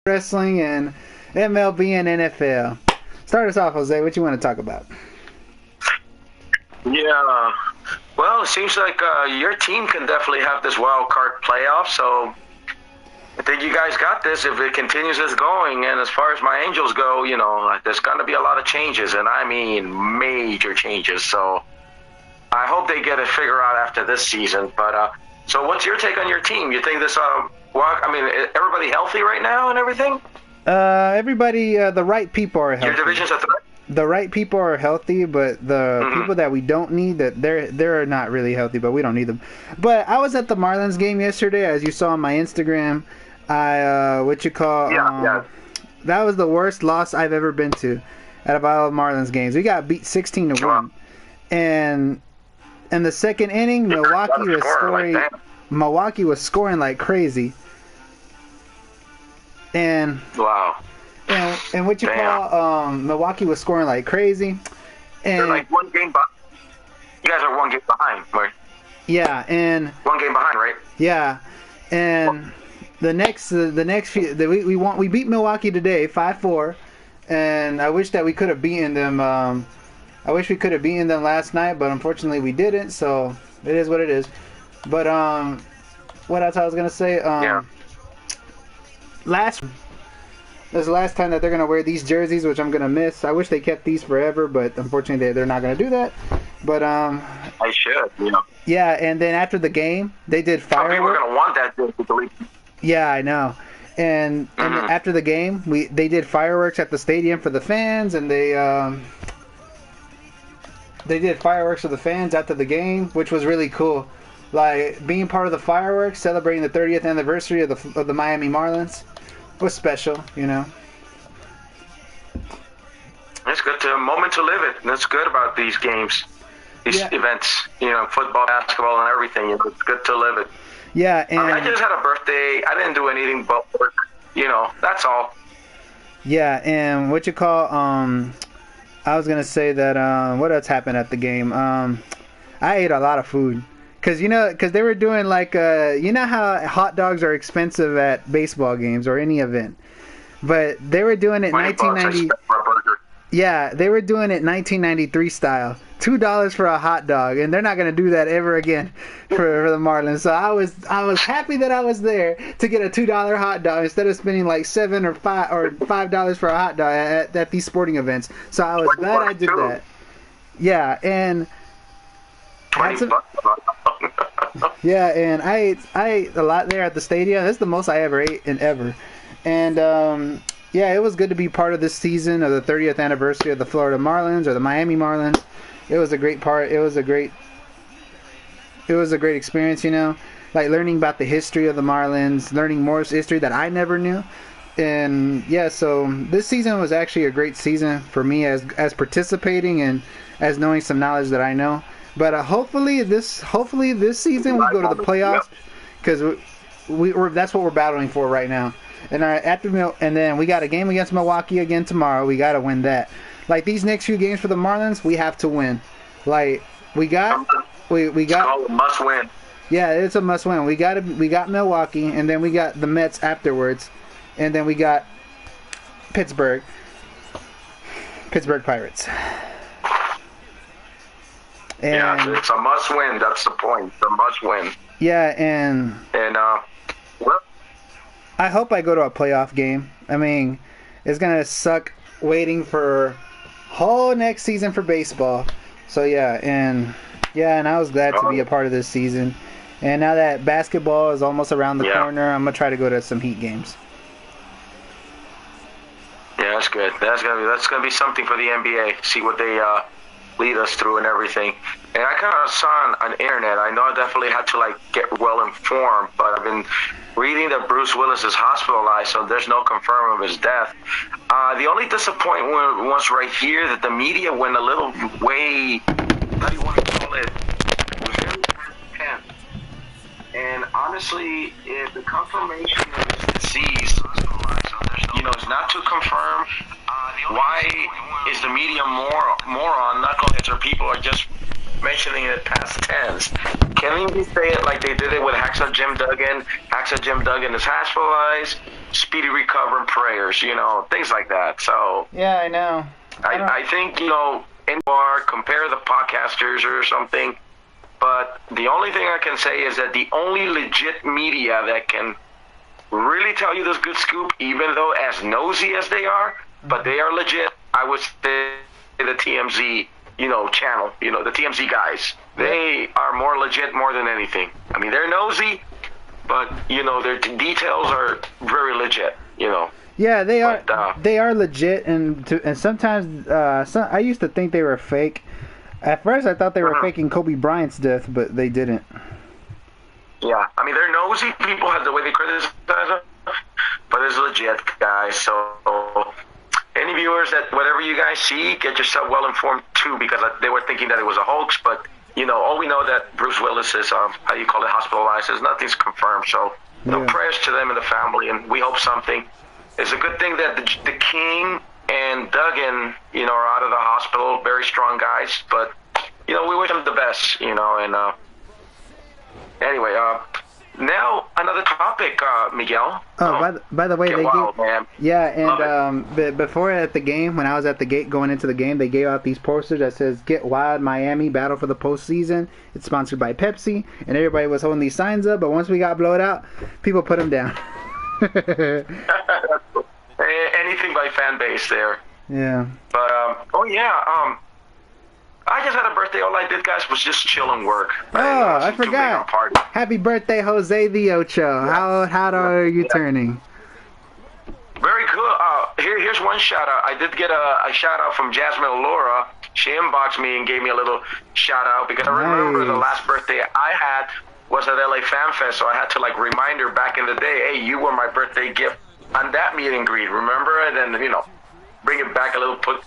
wrestling and MLB and NFL. Start us off, Jose. What you want to talk about? Yeah. Well, it seems like your team can definitely have this wild card playoff, so I think you guys got this if it continues as going. And as far as my Angels go, you know, there's going to be a lot of changes, and I mean major changes. So I hope they get it figured out after this season. But so what's your take on your team? You think this, everybody healthy right now and everything? Everybody, the right people are healthy. Your division's a threat? The right people are healthy, but the people that we don't need, that they're not really healthy, but we don't need them. But I was at the Marlins game yesterday, as you saw on my Instagram. That was the worst loss I've ever been to out of all Marlins games. We got beat 16-1, and in the second inning, Milwaukee was scoring like crazy. And wow. And what you call Milwaukee was scoring like crazy, and they're like one game behind. You guys are one game behind, right? Yeah, and one game behind, right? Yeah, and the next few we beat Milwaukee today 5-4, and I wish that we could have beaten them. I wish we could have beaten them last night, but unfortunately we didn't. So it is what it is. But what else I was gonna say? This is the last time that they're going to wear these jerseys, which I'm going to miss. I wish they kept these forever, but unfortunately they're not going to do that. But I should, you know. Yeah, and then after the game, they did fireworks. People are going to want that jersey. Yeah, I know. And after the game, they did fireworks at the stadium for the fans, and they did fireworks for the fans after the game, which was really cool. Like being part of the fireworks, celebrating the 30th anniversary of the Miami Marlins. Was special, you know. It's good a moment to live it. That's good about these games, these events. You know, football, basketball, and everything. You know, it's good to live it. Yeah, and I just had a birthday. I didn't do anything but work. You know, that's all. Yeah, and what you call? I was gonna say that. What else happened at the game? I ate a lot of food. Because they were doing like, you know how hot dogs are expensive at baseball games or any event. But they were doing it 1990. Yeah, they were doing it 1993 style. $2 for a hot dog, and they're not going to do that ever again for the Marlins. So I was happy that I was there to get a $2 hot dog instead of spending like $7 or $5 for a hot dog at these sporting events. So I was glad I did that. Yeah, and yeah, and I ate a lot there at the stadium. That's the most I ever ate in ever. And yeah, it was good to be part of this season of the 30th anniversary of the Florida Marlins or the Miami Marlins. It was a great part. It was a great experience, you know, like learning about the history of the Marlins, learning more history that I never knew. And yeah, so this season was actually a great season for me as participating and as knowing some knowledge that I know. But hopefully this season we go to the playoffs, because that's what we're battling for right now. And then we got a game against Milwaukee again tomorrow. We got to win that. Like these next few games for the Marlins, we have to win. Like we got It's called a must win. Yeah, it's a must win. We got Milwaukee, and then we got the Mets afterwards, and then we got Pittsburgh Pirates. And, yeah, it's a must-win. That's the point. It's a must-win. Yeah, and well, I hope I go to a playoff game. I mean, it's gonna suck waiting for whole next season for baseball. So yeah, and I was glad to be a part of this season. And now that basketball is almost around the corner, I'm gonna try to go to some Heat games. Yeah, that's good. That's gonna be something for the NBA. See what they lead us through and everything. And I kind of saw on internet, I know I definitely had to like get well informed, but I've been reading that Bruce Willis is hospitalized, so there's no confirm of his death. The only disappointment was right here that the media went a little way, how do you want to call it, very intense. And honestly, if the confirmation of his deceased, you know, it's not to confirm, why is the media more on knuckleheads, or people are just mentioning it past tense? Can't even say it like they did it with Hacksaw Jim Duggan, Facts that Jim Duggan is hospitalized, speedy recovery and prayers, you know, things like that. So yeah, I know. I think, you know, compare the podcasters or something. But the only thing I can say is that the only legit media that can really tell you this good scoop, even though as nosy as they are, but they are legit, I would say the TMZ, you know, channel, you know, the TMZ guys. They are more legit more than anything. I mean, they're nosy, but, you know, their details are very legit, you know. Yeah, they are. They are legit, and sometimes I used to think they were fake. At first, I thought they were faking Kobe Bryant's death, but they didn't. Yeah, I mean, they're nosy. People have the way they criticize them, but it's legit, guys. So, any viewers that whatever you guys see, get yourself well informed too, because they were thinking that it was a hoax. But you know, all we know that Bruce Willis is how you call it, hospitalized. Nothing's confirmed. So, no prayers to them and the family, and we hope something. It's a good thing that the King and Duggan, you know, are out of the hospital. Very strong guys, but you know, we wish them the best. You know, and anyway, now another topic, Miguel. Oh, by the way, man. Yeah, and before at the game, when I was at the gate going into the game, they gave out these posters that says "Get Wild, Miami, Battle for the Postseason." It's sponsored by Pepsi, and everybody was holding these signs up. But once we got blowed out, people put them down. Anything by fan base there. Yeah. But I just had a birthday. All I did, guys, was just chill and work. I forgot. Happy birthday, Jose the Ocho. Yeah. How are you turning? Very cool. Here's one shout out. I did get a shout out from Jasmine Laura. She inboxed me and gave me a little shout out because I remember the last birthday I had was at LA Fan Fest, so I had to like remind her back in the day, hey, you were my birthday gift on that meet and greet, remember? And then, you know, bring it back a little, put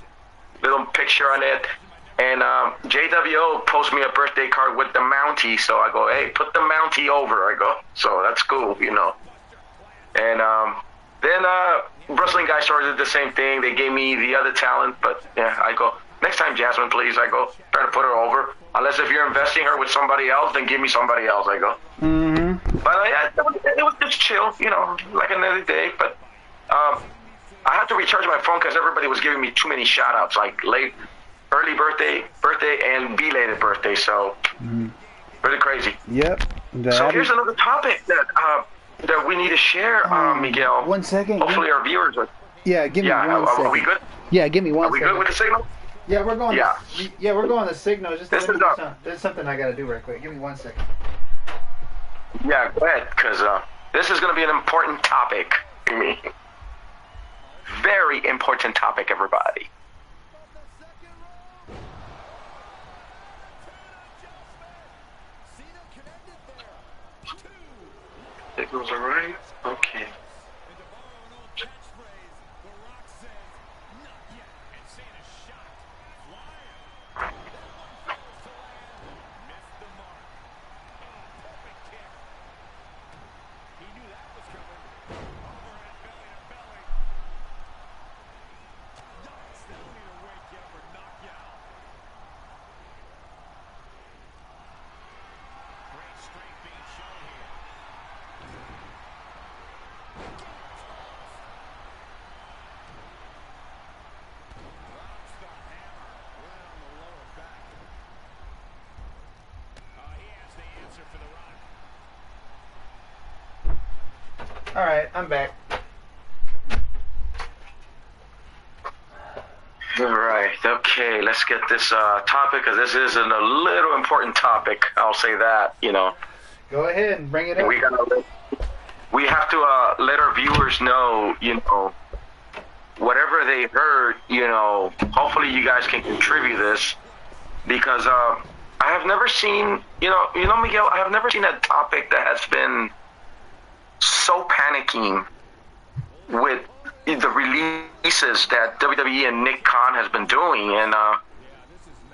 little picture on it. And JWO posted me a birthday card with the Mountie, so I go, hey, put the Mountie over. I go, so that's cool, you know. And then wrestling guys started did the same thing. They gave me the other talent, but yeah, I go, next time, Jasmine, please. I go, trying to put her over. Unless if you're investing her with somebody else, then give me somebody else. I go. Mm-hmm. But yeah, it was just chill, you know, like another day. But I had to recharge my phone because everybody was giving me too many shout-outs, like early birthday, and belated birthday. So really crazy. Yep. So here's another topic that we need to share, Miguel. 1 second. Hopefully our viewers are. Yeah, give me 1 second. Are we good? Yeah, give me 1 second. Are we good with the signal? Yeah, we're going. Yeah. We're going to signal. Just there's something I gotta do right quick. Give me 1 second. Yeah, go ahead, because this is going to be an important topic to me. Very important topic, everybody. Signals are right? Okay. All right, I'm back. All right, okay, let's get this topic, because this is a little important topic. I'll say that, you know. Go ahead and bring it up. We have to let our viewers know, you know, whatever they heard, you know, hopefully you guys can contribute this, because I have never seen, you know, Miguel, I have never seen a topic that has been so panicking with the releases that WWE and Nick Khan has been doing. And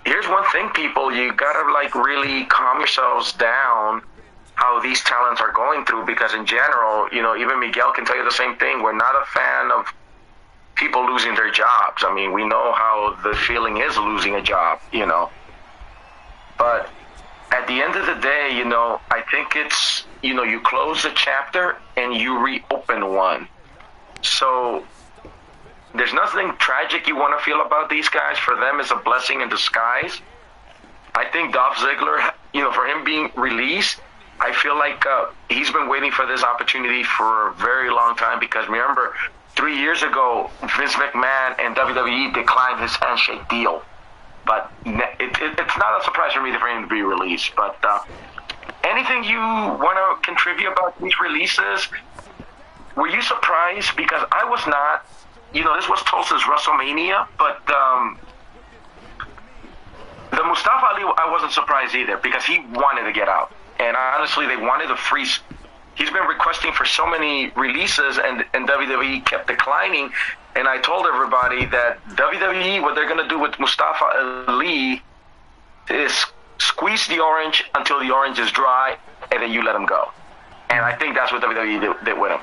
here's one thing, people, you gotta like really calm yourselves down how these talents are going through, because in general, you know, even Miguel can tell you the same thing. We're not a fan of people losing their jobs. I mean, we know how the feeling is losing a job, you know. But at the end of the day, you know, I think it's you close a chapter and you reopen one. So there's nothing tragic you want to feel about these guys. For them, it's a blessing in disguise. I think Dolph Ziggler, for him being released, I feel like he's been waiting for this opportunity for a very long time, because remember, 3 years ago, Vince McMahon and WWE declined his handshake deal. But it's not a surprise for me for him to be released. But anything you want to contribute about these releases? Were you surprised? Because I was not. This was told since WrestleMania, but the Mustafa Ali, I wasn't surprised either, because he wanted to get out. And honestly, they wanted to freeze. He's been requesting for so many releases, and WWE kept declining. And I told everybody that WWE, what they're going to do with Mustafa Ali is squeeze the orange until the orange is dry, and then you let him go. And I think that's what WWE did with him,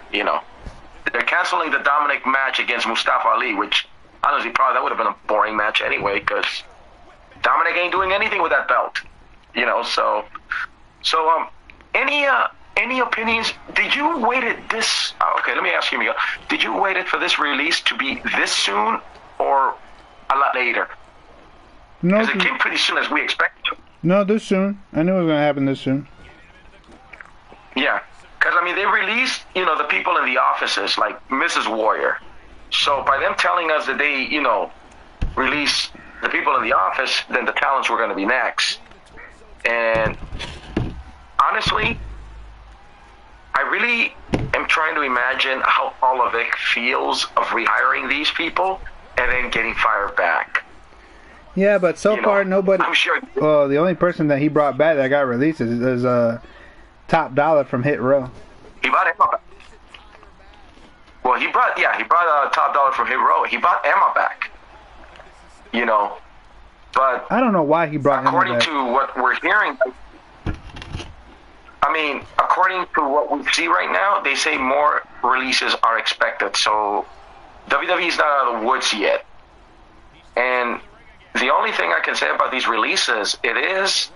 They're canceling the Dominic match against Mustafa Ali, which, honestly, probably that would have been a boring match anyway, because Dominic ain't doing anything with that belt, So, any opinions? Did you wait it this? Okay, let me ask you, Miguel. Did you wait it for this release to be this soon or a lot later? No, because it came pretty soon as we expected. No, this soon. I knew it was gonna happen this soon. Yeah, because they released the people in the offices like Mrs. Warrior. So by them telling us that they release the people in the office, then the talents were going to be next. And honestly, I really am trying to imagine how Olivic feels of rehiring these people and then getting fired back. Yeah, but so far nobody. I'm sure. Well, the only person that he brought back that got released is Top Dollar from Hit Row. He brought Emma back. Well, he brought Top Dollar from Hit Row. He brought Emma back. But I don't know why he brought Emma back. According to what we're hearing. According to what we see right now, they say more releases are expected. So WWE's not out of the woods yet. And the only thing I can say about these releases, it is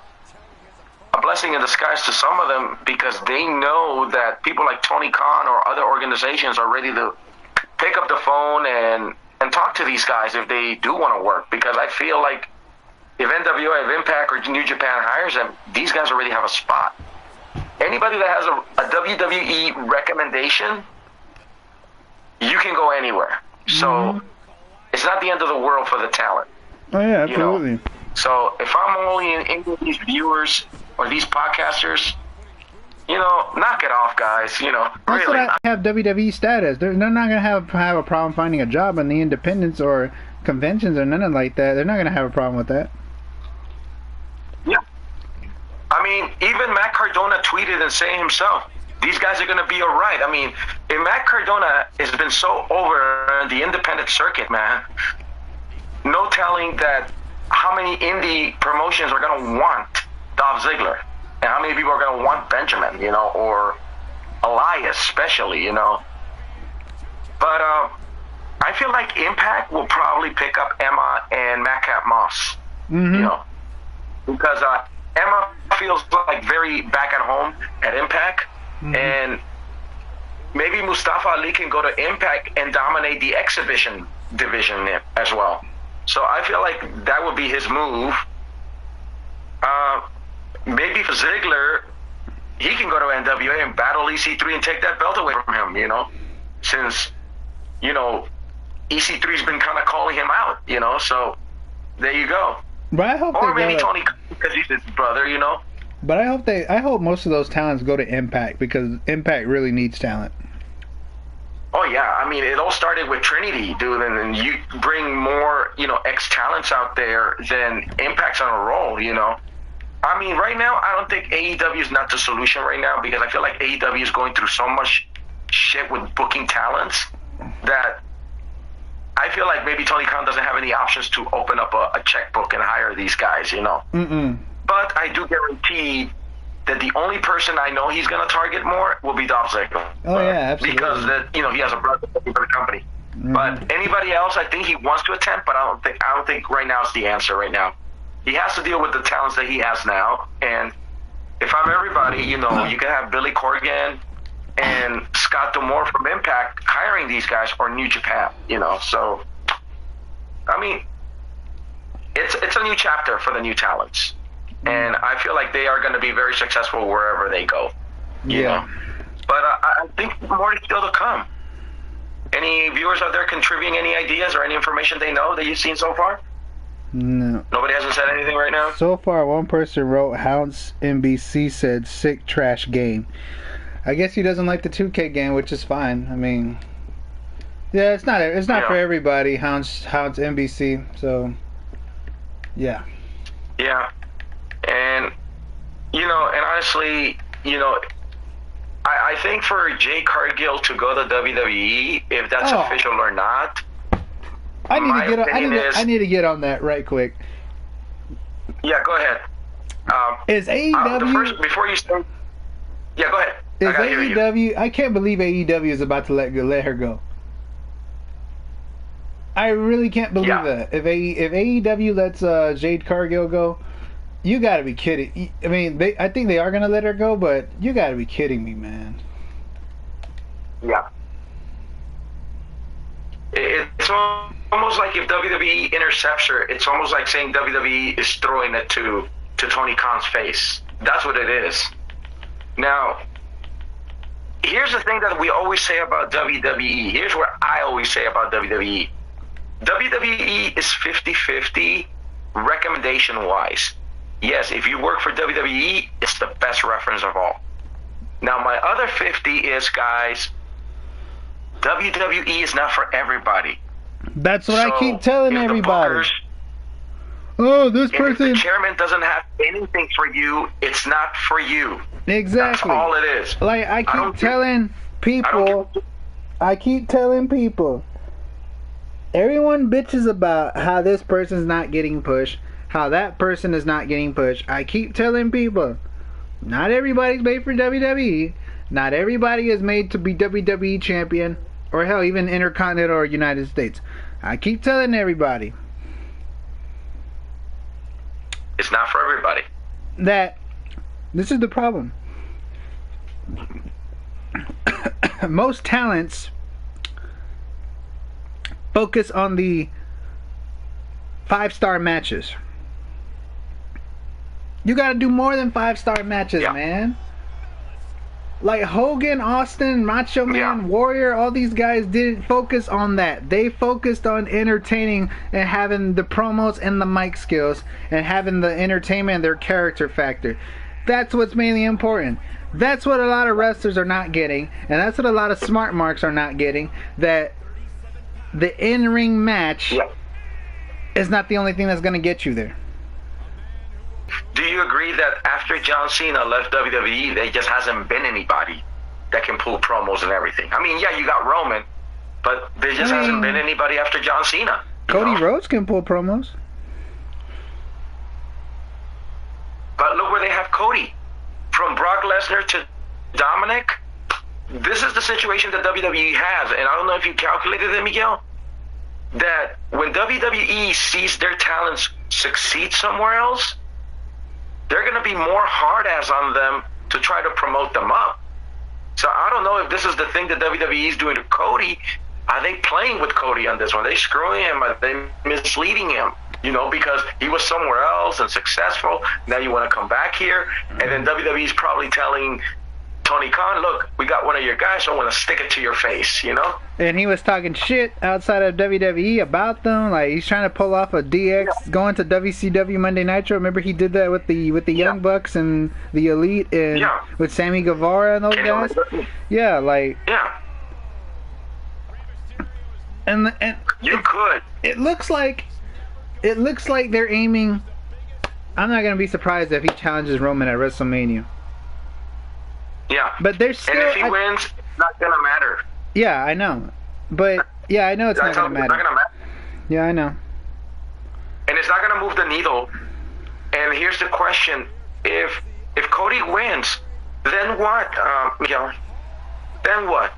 a blessing in disguise to some of them, because they know that people like Tony Khan or other organizations are ready to pick up the phone and talk to these guys if they do want to work. Because I feel like if NWA, if Impact or New Japan hires them, these guys already have a spot. Anybody that has a WWE recommendation, you can go anywhere. So it's not the end of the world for the talent. Oh, yeah, absolutely. So if I'm only in these viewers or these podcasters, knock it off, guys. That's really. what I have WWE status. They're not going to have a problem finding a job in the independents or conventions or nothing like that. They're not going to have a problem with that. Yeah. Even Matt Cardona tweeted and saying himself, these guys are going to be all right. If Matt Cardona has been so over the independent circuit, man, no telling that how many indie promotions are going to want Dolph Ziggler, and how many people are going to want Benjamin, or Elias especially, But I feel like Impact will probably pick up Emma and Madcap Moss, because Emma feels like very back at home at Impact, and maybe Mustafa Ali can go to Impact and dominate the exhibition division as well. So I feel like that would be his move. Maybe for Ziggler, he can go to NWA and battle EC3 and take that belt away from him, since, EC3's been kind of calling him out, so there you go. But I hope or maybe Tony, because he's his brother, But I hope most of those talents go to Impact, because Impact really needs talent. Oh yeah, it all started with Trinity, dude, and you bring more, ex-talents out there, then Impact's on a roll, right now, I don't think AEW is not the solution right now, because I feel like AEW is going through so much shit with booking talents that I feel like maybe Tony Khan doesn't have any options to open up a checkbook and hire these guys, But I do guarantee that the only person I know he's going to target more will be Dolph Ziggler. Oh, yeah, absolutely. Because he has a brother for the company. But anybody else, I think he wants to attempt, but I don't think right now is the answer right now. He has to deal with the talents that he has now, and if I'm everybody, you know, you can have Billy Corgan and Scott D'Amore from Impact hiring these guys, or New Japan, you know. So, I mean, it's a new chapter for the new talents, and I feel like they are going to be very successful wherever they go. You know? But I think more is still to come. Any viewers out there contributing any ideas or any information they know that you've seen so far? No. Nobody hasn't said anything right now? So far, one person wrote, Hounds NBC said, sick trash game. I guess he doesn't like the 2K game, which is fine. I mean, yeah, it's not for everybody, Hounds NBC, so, yeah. Yeah. And, you know, and honestly, you know, I think for Jay Cargill to go to WWE, if that's official or not, I need to get on that right quick. Yeah, go ahead. Is AEW before you start? Yeah, go ahead. Is AEW? I can't believe AEW is about to let her go. I really can't believe that. If AEW lets Jade Cargill go, you gotta be kidding. I mean, I think they are gonna let her go, but you gotta be kidding me, man. Yeah. It's almost like if WWE intercepts her, it's almost like saying WWE is throwing it to Tony Khan's face. That's what it is. Now, here's the thing that we always say about WWE. Here's what I always say about WWE. WWE is 50-50 recommendation-wise. Yes, if you work for WWE, it's the best reference of all. Now, my other 50 is, guys, WWE is not for everybody. That's what I keep telling everybody. This person... If the chairman doesn't have anything for you, it's not for you. Exactly. That's all it is. Like, I keep telling people, everyone bitches about how this person's not getting pushed, how that person is not getting pushed. I keep telling people, not everybody's made for WWE. Not everybody is made to be WWE champion, or hell, even Intercontinental or United States. I keep telling everybody. It's not for everybody. That this is the problem. Most talents focus on the 5-star matches. You gotta do more than 5-star matches, man. Like Hogan, Austin, Macho Man, Warrior, all these guys didn't focus on that. They focused on entertaining and having the promos and the mic skills and having the entertainment and their character factor. That's what's mainly important. That's what a lot of wrestlers are not getting, and that's what a lot of smart marks are not getting, that the in-ring match is not the only thing that's going to get you there. Do you agree that after John Cena left WWE, there just hasn't been anybody that can pull promos and everything? I mean, yeah, you got Roman, but there just hasn't been anybody after John Cena. Cody Rhodes can pull promos. But look where they have Cody. From Brock Lesnar to Dominic, this is the situation that WWE has. And I don't know if you calculated it, Miguel, that when WWE sees their talents succeed somewhere else, they're going to be more hard-ass on them to try to promote them up. So I don't know if this is the thing that WWE is doing to Cody. Are they playing with Cody on this one? Are they screwing him? Are they misleading him? You know, because he was somewhere else and successful. Now you want to come back here. And then WWE is probably telling Tony Khan, look, we got one of your guys, so I want to stick it to your face, you know? And he was talking shit outside of WWE about them. Like, he's trying to pull off a DX going to WCW Monday Nitro. Remember he did that with the Young Bucks and the Elite and with Sammy Guevara and those guys? Yeah, like... Yeah. And you could. It looks like they're aiming... I'm not going to be surprised if he challenges Roman at WrestleMania. Yeah. But there's still... And if he wins, it's not going to matter. Yeah, I know. But, yeah, I know it's not going to matter. Yeah, I know. And it's not going to move the needle. And here's the question. If Cody wins, then what, Miguel? Then what?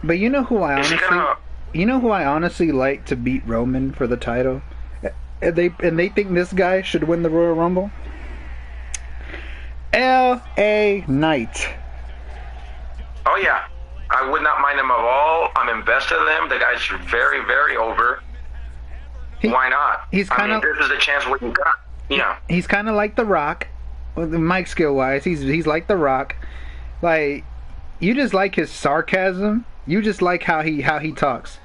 But you know who I honestly like to beat Roman for the title? And they think this guy should win the Royal Rumble? LA Knight. Oh yeah, I would not mind him at all. I'm invested in him. The guy's very, very over. Why not? He's kind of. This is a chance what you got. Yeah. He's kind of like The Rock, mic skill wise. He's like The Rock. Like, you just like his sarcasm. You just like how he talks.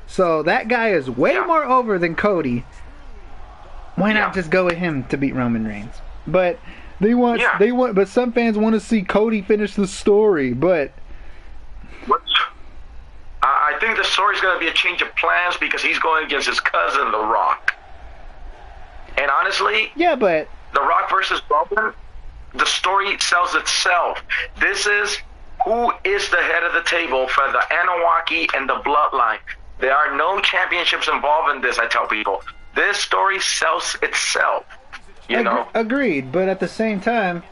So that guy is way more over than Cody. Why not just go with him to beat Roman Reigns? But but some fans want to see Cody finish the story. But I think the story's going to be a change of plans because he's going against his cousin, The Rock. And honestly, but The Rock versus Roman, the story sells itself. This is who is the head of the table for the Anunnaki and the Bloodline. There are no championships involved in this, I tell people. This story sells itself. You know? Agreed, but at the same time,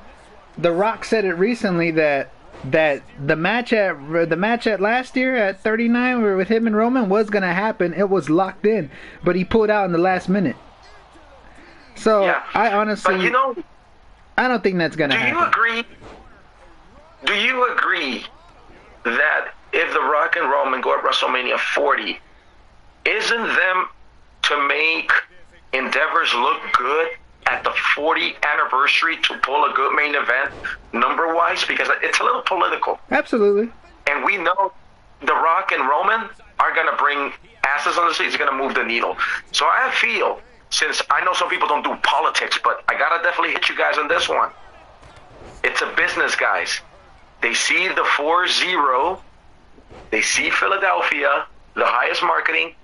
The Rock said it recently that the match at last year at 39 with him and Roman was going to happen. It was locked in, but he pulled out in the last minute. So I honestly, but I don't think that's going to happen. Do you agree that if The Rock and Roman go at WrestleMania 40, isn't them to make endeavors look good at the 40th anniversary to pull a good main event number-wise? Because it's a little political. Absolutely. And we know The Rock and Roman are going to bring asses on the seats, going to move the needle. So I feel, since I know some people don't do politics, but I got to definitely hit you guys on this one. It's a business, guys. They see the 4-0. They see Philadelphia, the highest marketing.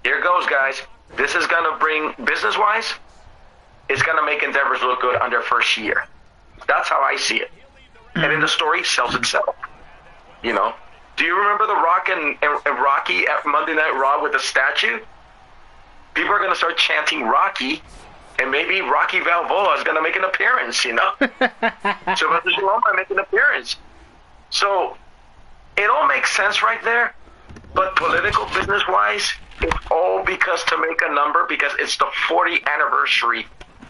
Here goes, guys. This is going to bring, business-wise, it's going to make endeavors look good on their first year. That's how I see it. And then the story sells itself. You know? Do you remember The Rock and Rocky at Monday Night Raw with the statue? People are going to start chanting Rocky, and maybe Rocky Balboa is going to make an appearance, you know? Sylvester Stallone might make an appearance. So, it all makes sense right there. But political, business-wise, it's all because to make a number, because it's the 40th anniversary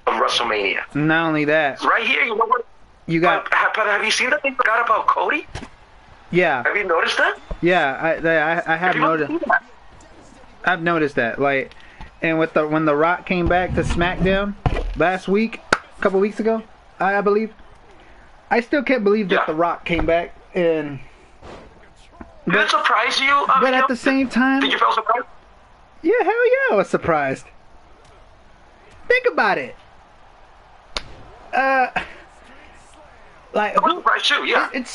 of WrestleMania. Not only that. Right here, you know what? You got. But have you seen that they forgot about Cody? Yeah. Have you noticed that? Yeah, I have noticed. I've noticed that. Like, and when The Rock came back to SmackDown last week, a couple weeks ago, I believe. I still can't believe that The Rock came back and. Did it surprise you? But at the same time, did you feel surprised? Yeah, hell yeah, I was surprised. Think about it. Like, I was surprised too. Yeah. It's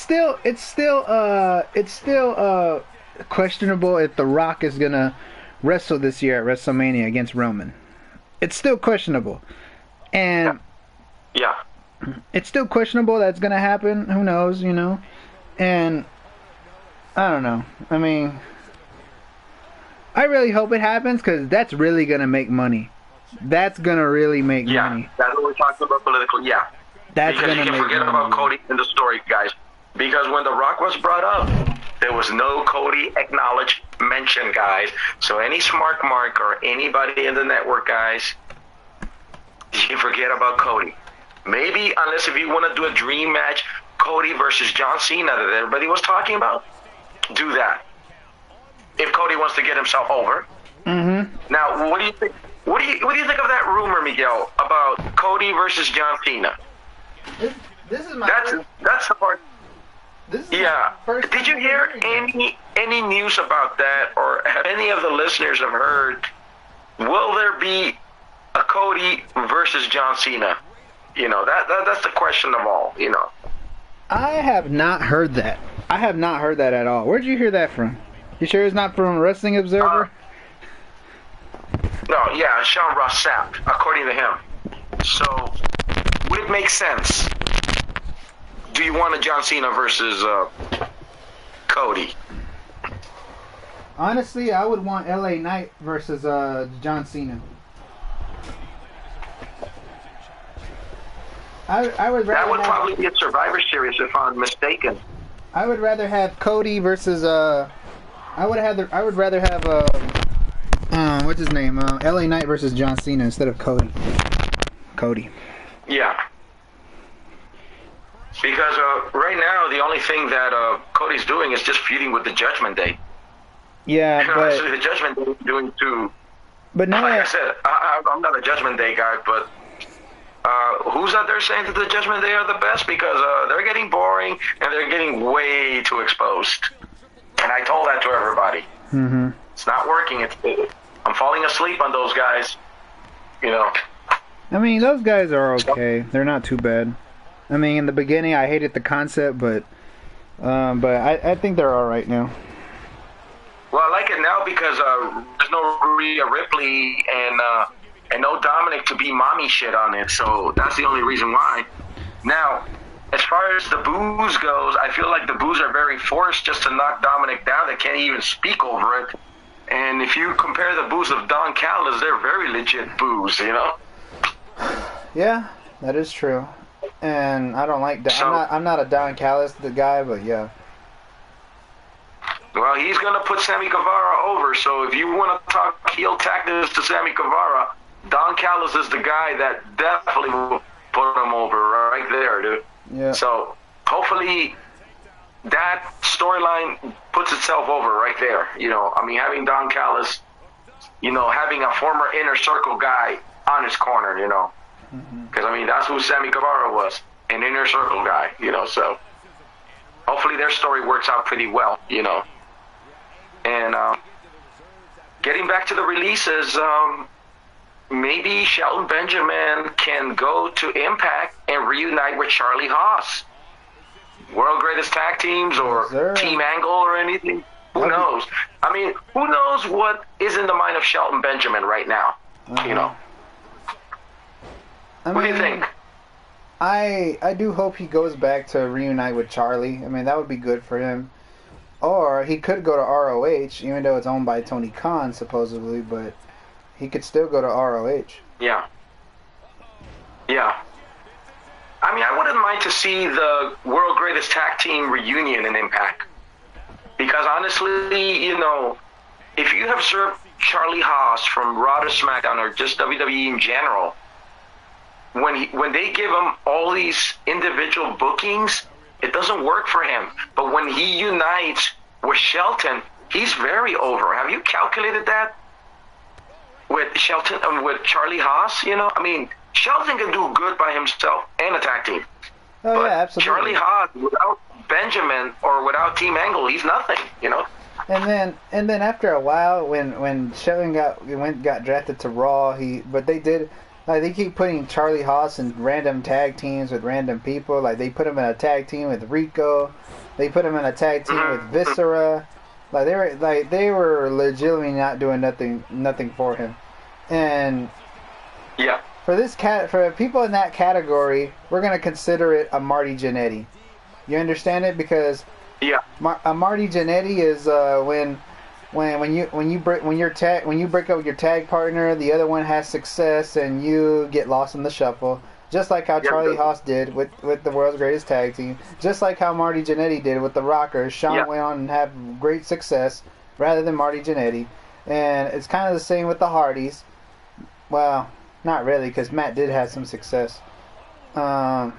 still questionable if The Rock is gonna wrestle this year at WrestleMania against Roman. It's still questionable, and it's still questionable that's gonna happen. Who knows, you know? And I don't know. I mean, I really hope it happens because that's really gonna make money. That's gonna really make money. That's what we're talking about politically. Yeah. That's because gonna you can forget about Cody in the story, guys. Because when The Rock was brought up, there was no Cody acknowledged mention, guys. So any smart mark or anybody in the network, guys, you can forget about Cody. Maybe unless if you want to do a dream match, Cody versus John Cena that everybody was talking about, do that. If Cody wants to get himself over. Mm-hmm. Now, what do you think? What do you think of that rumor, Miguel, about Cody versus John Cena? This is my. That's the part. This is first Did you hear any news about that, or have any of the listeners have heard? Will there be a Cody versus John Cena? You know, that's the question of all. You know. I have not heard that. I have not heard that at all. Where'd you hear that from? You sure it's not from Wrestling Observer? No, yeah, Sean Ross Sapp, according to him. So, would it make sense? Do you want a John Cena versus Cody? Honestly, I would want LA Knight versus John Cena. I would rather that would probably be a Survivor Series if I'm mistaken. I would rather have Cody versus I would rather have what's his name? LA Knight versus John Cena instead of Cody. Yeah. Because right now, the only thing that Cody's doing is just feuding with the Judgment Day. Yeah, but actually, the Judgment Day is doing too. But now, like I said, I'm not a Judgment Day guy, but who's out there saying that the Judgment Day are the best? Because they're getting boring and they're getting way too exposed. And I told that to everybody. Mm-hmm. It's not working. I'm falling asleep on those guys. You know. I mean, those guys are okay. They're not too bad. I mean, in the beginning, I hated the concept, but I think they're all right now. Well, I like it now because there's no Rhea Ripley and no Dominic to be mommy shit on it. So that's the only reason why. Now, as far as the boos goes, I feel like the boos are very forced just to knock Dominic down. They can't even speak over it. And if you compare the boos of Don Callis, they're very legit boos, you know? Yeah, that is true. And I don't like that. I'm not a Don Callis the guy, but yeah. Well, he's going to put Sammy Guevara over, so if you want to talk heel tactics to Sammy Guevara, Don Callis is the guy that definitely will put him over right there, dude. Yeah. So hopefully that storyline puts itself over right there. You know, I mean, having Don Callis, you know, having a former Inner Circle guy on his corner, you know. Because, I mean, that's who Sammy Guevara was, an Inner Circle guy, you know. So hopefully their story works out pretty well, you know. And getting back to the releases, maybe Shelton Benjamin can go to Impact and reunite with Charlie Haas. World Greatest Tag Teams or Team Angle or anything. Who knows? I mean, who knows what is in the mind of Shelton Benjamin right now? You know. What do you think? I do hope he goes back to reunite with Charlie. I mean, that would be good for him. Or he could go to ROH, even though it's owned by Tony Khan, supposedly, but he could still go to ROH. Yeah. Yeah. I mean, I wouldn't mind to see the World Greatest Tag Team reunion in Impact. Because honestly, you know, if you have served Charlie Haas from Raw to SmackDown or just WWE in general, when they give him all these individual bookings, it doesn't work for him. But when he unites with Shelton, he's very over. Have you calculated that? With Shelton and with Charlie Haas, you know? I mean, Shelton can do good by himself and a tag team. Oh, but yeah, absolutely. Charlie Haas, without Benjamin or without Team Angle, he's nothing, you know? And then after a while, when Shelton got drafted to Raw, they keep putting Charlie Haas in random tag teams with random people. Like, they put him in a tag team with Rico. They put him in a tag team with Viscera. They were legitimately not doing nothing for him. And yeah, for people in that category, we're gonna consider it a Marty Jannetty. You understand it? Because a Marty Jannetty is when you break up with your tag partner, the other one has success and you get lost in the shuffle. Just like how Charlie Haas did with the World's Greatest Tag Team. Just like how Marty Jannetty did with the Rockers. Shawn went on and had great success rather than Marty Jannetty. And it's kind of the same with the Hardys. Well, not really, because Matt did have some success. What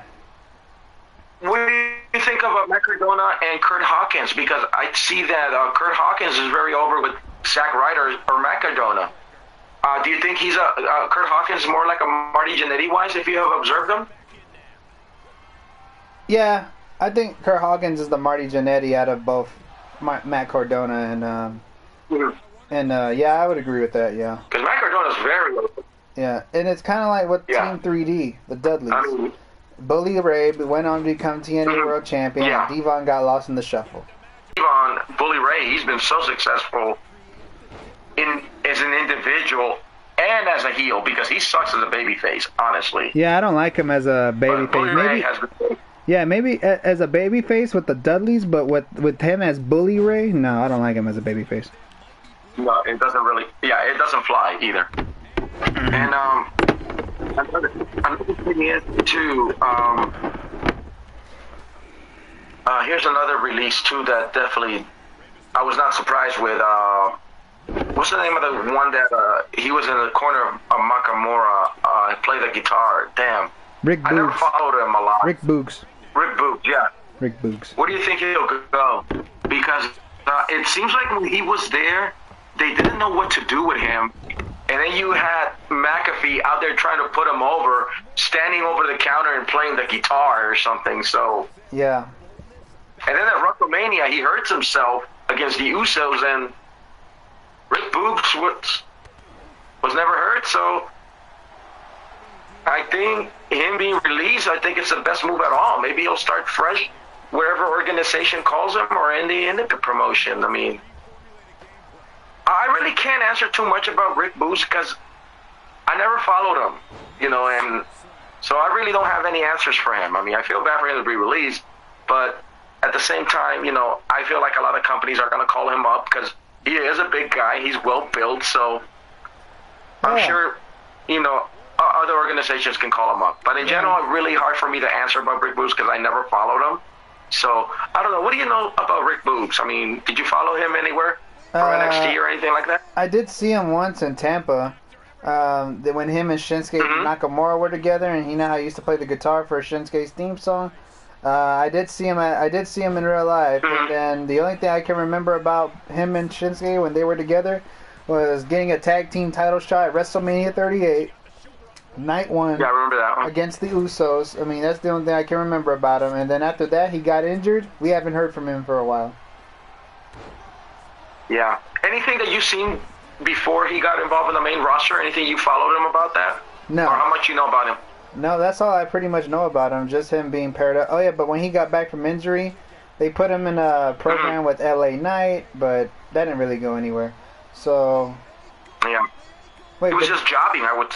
do you think of Matt Cardona and Kurt Hawkins? Because I see that Kurt Hawkins is very over with Zack Ryder or Matt Cardona. Do you think he's Kurt Hawkins is more like a Marty Jannetty wise if you have observed him? Yeah, I think Kurt Hawkins is the Marty Jannetty out of both Matt Cardona and yeah, I would agree with that. Yeah. Because Matt Cardona's very over. Yeah, and it's kind of like with Team 3D, the Dudleys. I mean, Bully Ray went on to become TNA World Champion, and Devon got lost in the shuffle. Devon, Bully Ray, he's been so successful as an individual and as a heel because he sucks as a babyface, honestly. Yeah, I don't like him as a babyface. Maybe as a babyface with the Dudleys, but with him as Bully Ray, no, I don't like him as a babyface. No, it doesn't really. Yeah, it doesn't fly either. And another thing is too. Here's another release too that definitely I was not surprised with. What's the name of the one that he was in the corner of Nakamura? Played the guitar. Damn. Rick Boogs. I never followed him a lot. Rick Boogs. Rick Boogs. Yeah. Rick Boogs. Where do you think he'll go? Because it seems like when he was there, they didn't know what to do with him. And then you had McAfee out there trying to put him over, standing over the counter and playing the guitar or something. So yeah. And then at WrestleMania, he hurts himself against the Usos, and Rick Boogs was never hurt. So I think him being released, I think it's the best move at all. Maybe he'll start fresh wherever organization calls him or in the independent promotion. I mean, I really can't answer too much about Rick Boogs because I never followed him, and so I really don't have any answers for him. I mean, I feel bad for him to be released, but at the same time, I feel like a lot of companies are going to call him up because he is a big guy. He's well built, so I'm sure, other organizations can call him up. But in general, it's really hard for me to answer about Rick Boogs because I never followed him. So I don't know. What do you know about Rick Boogs? I mean, did you follow him anywhere? From NXT or anything like that? I did see him once in Tampa. When him and Shinsuke Nakamura were together, and he used to play the guitar for Shinsuke's theme song. I did see him in real life, and then the only thing I can remember about him and Shinsuke when they were together was getting a tag team title shot at WrestleMania 38, night 1. Yeah, I remember that one. Against the Usos. I mean, that's the only thing I can remember about him. And then after that, he got injured. We haven't heard from him for a while. Yeah. Anything that you've seen before he got involved in the main roster? Anything you followed him about that? No. Or how much you know about him? No, that's all I pretty much know about him. Just him being paired up. Oh, yeah, but when he got back from injury, they put him in a program with LA Knight, but that didn't really go anywhere. So... Yeah. Wait, he was just jobbing. I would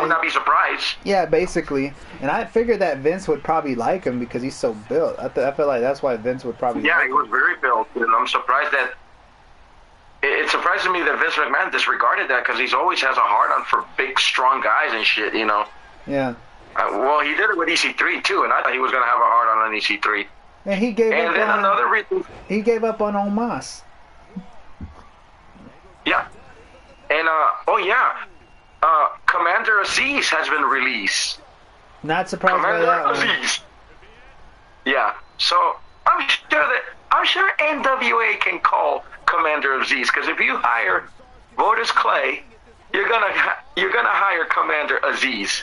not be surprised. Yeah, basically. And I figured that Vince would probably like him because he's so built. I feel like that's why Vince would probably like him. Yeah, he was very built. And I'm surprised that... It surprises me that Vince McMahon disregarded that because he's always has a hard-on for big, strong guys and shit, Yeah. Well, he did it with EC3, too, and I thought he was going to have a hard-on on EC3. And he gave up then on... another reason... He gave up on Omos. Yeah. And, Commander Aziz has been released. Not surprised by that one. Aziz. Yeah. So, I'm sure NWA can call Commander Aziz, because if you hire Voters Clay, you're gonna hire Commander Aziz,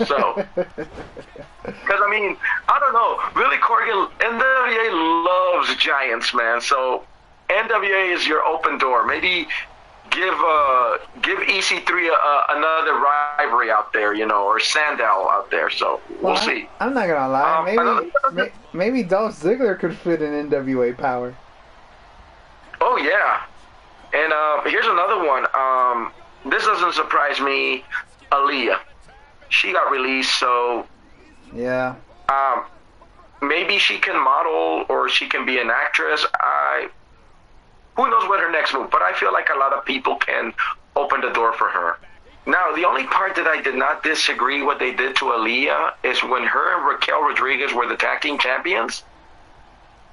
So, because I mean, I don't know, Billy Corgan, NWA loves Giants, man. So, NWA is your open door. Maybe give EC3 another rivalry out there, or Sandow out there. So we'll see. I'm not gonna lie. Maybe Dolph Ziggler could fit in NWA power. Oh yeah, and here's another one. This doesn't surprise me. Aaliyah, she got released, so yeah. Maybe she can model or she can be an actress. Who knows what her next move? But I feel like a lot of people can open the door for her. Now, the only part that I did not disagree what they did to Aaliyah is when her and Raquel Rodriguez were the tag team champions,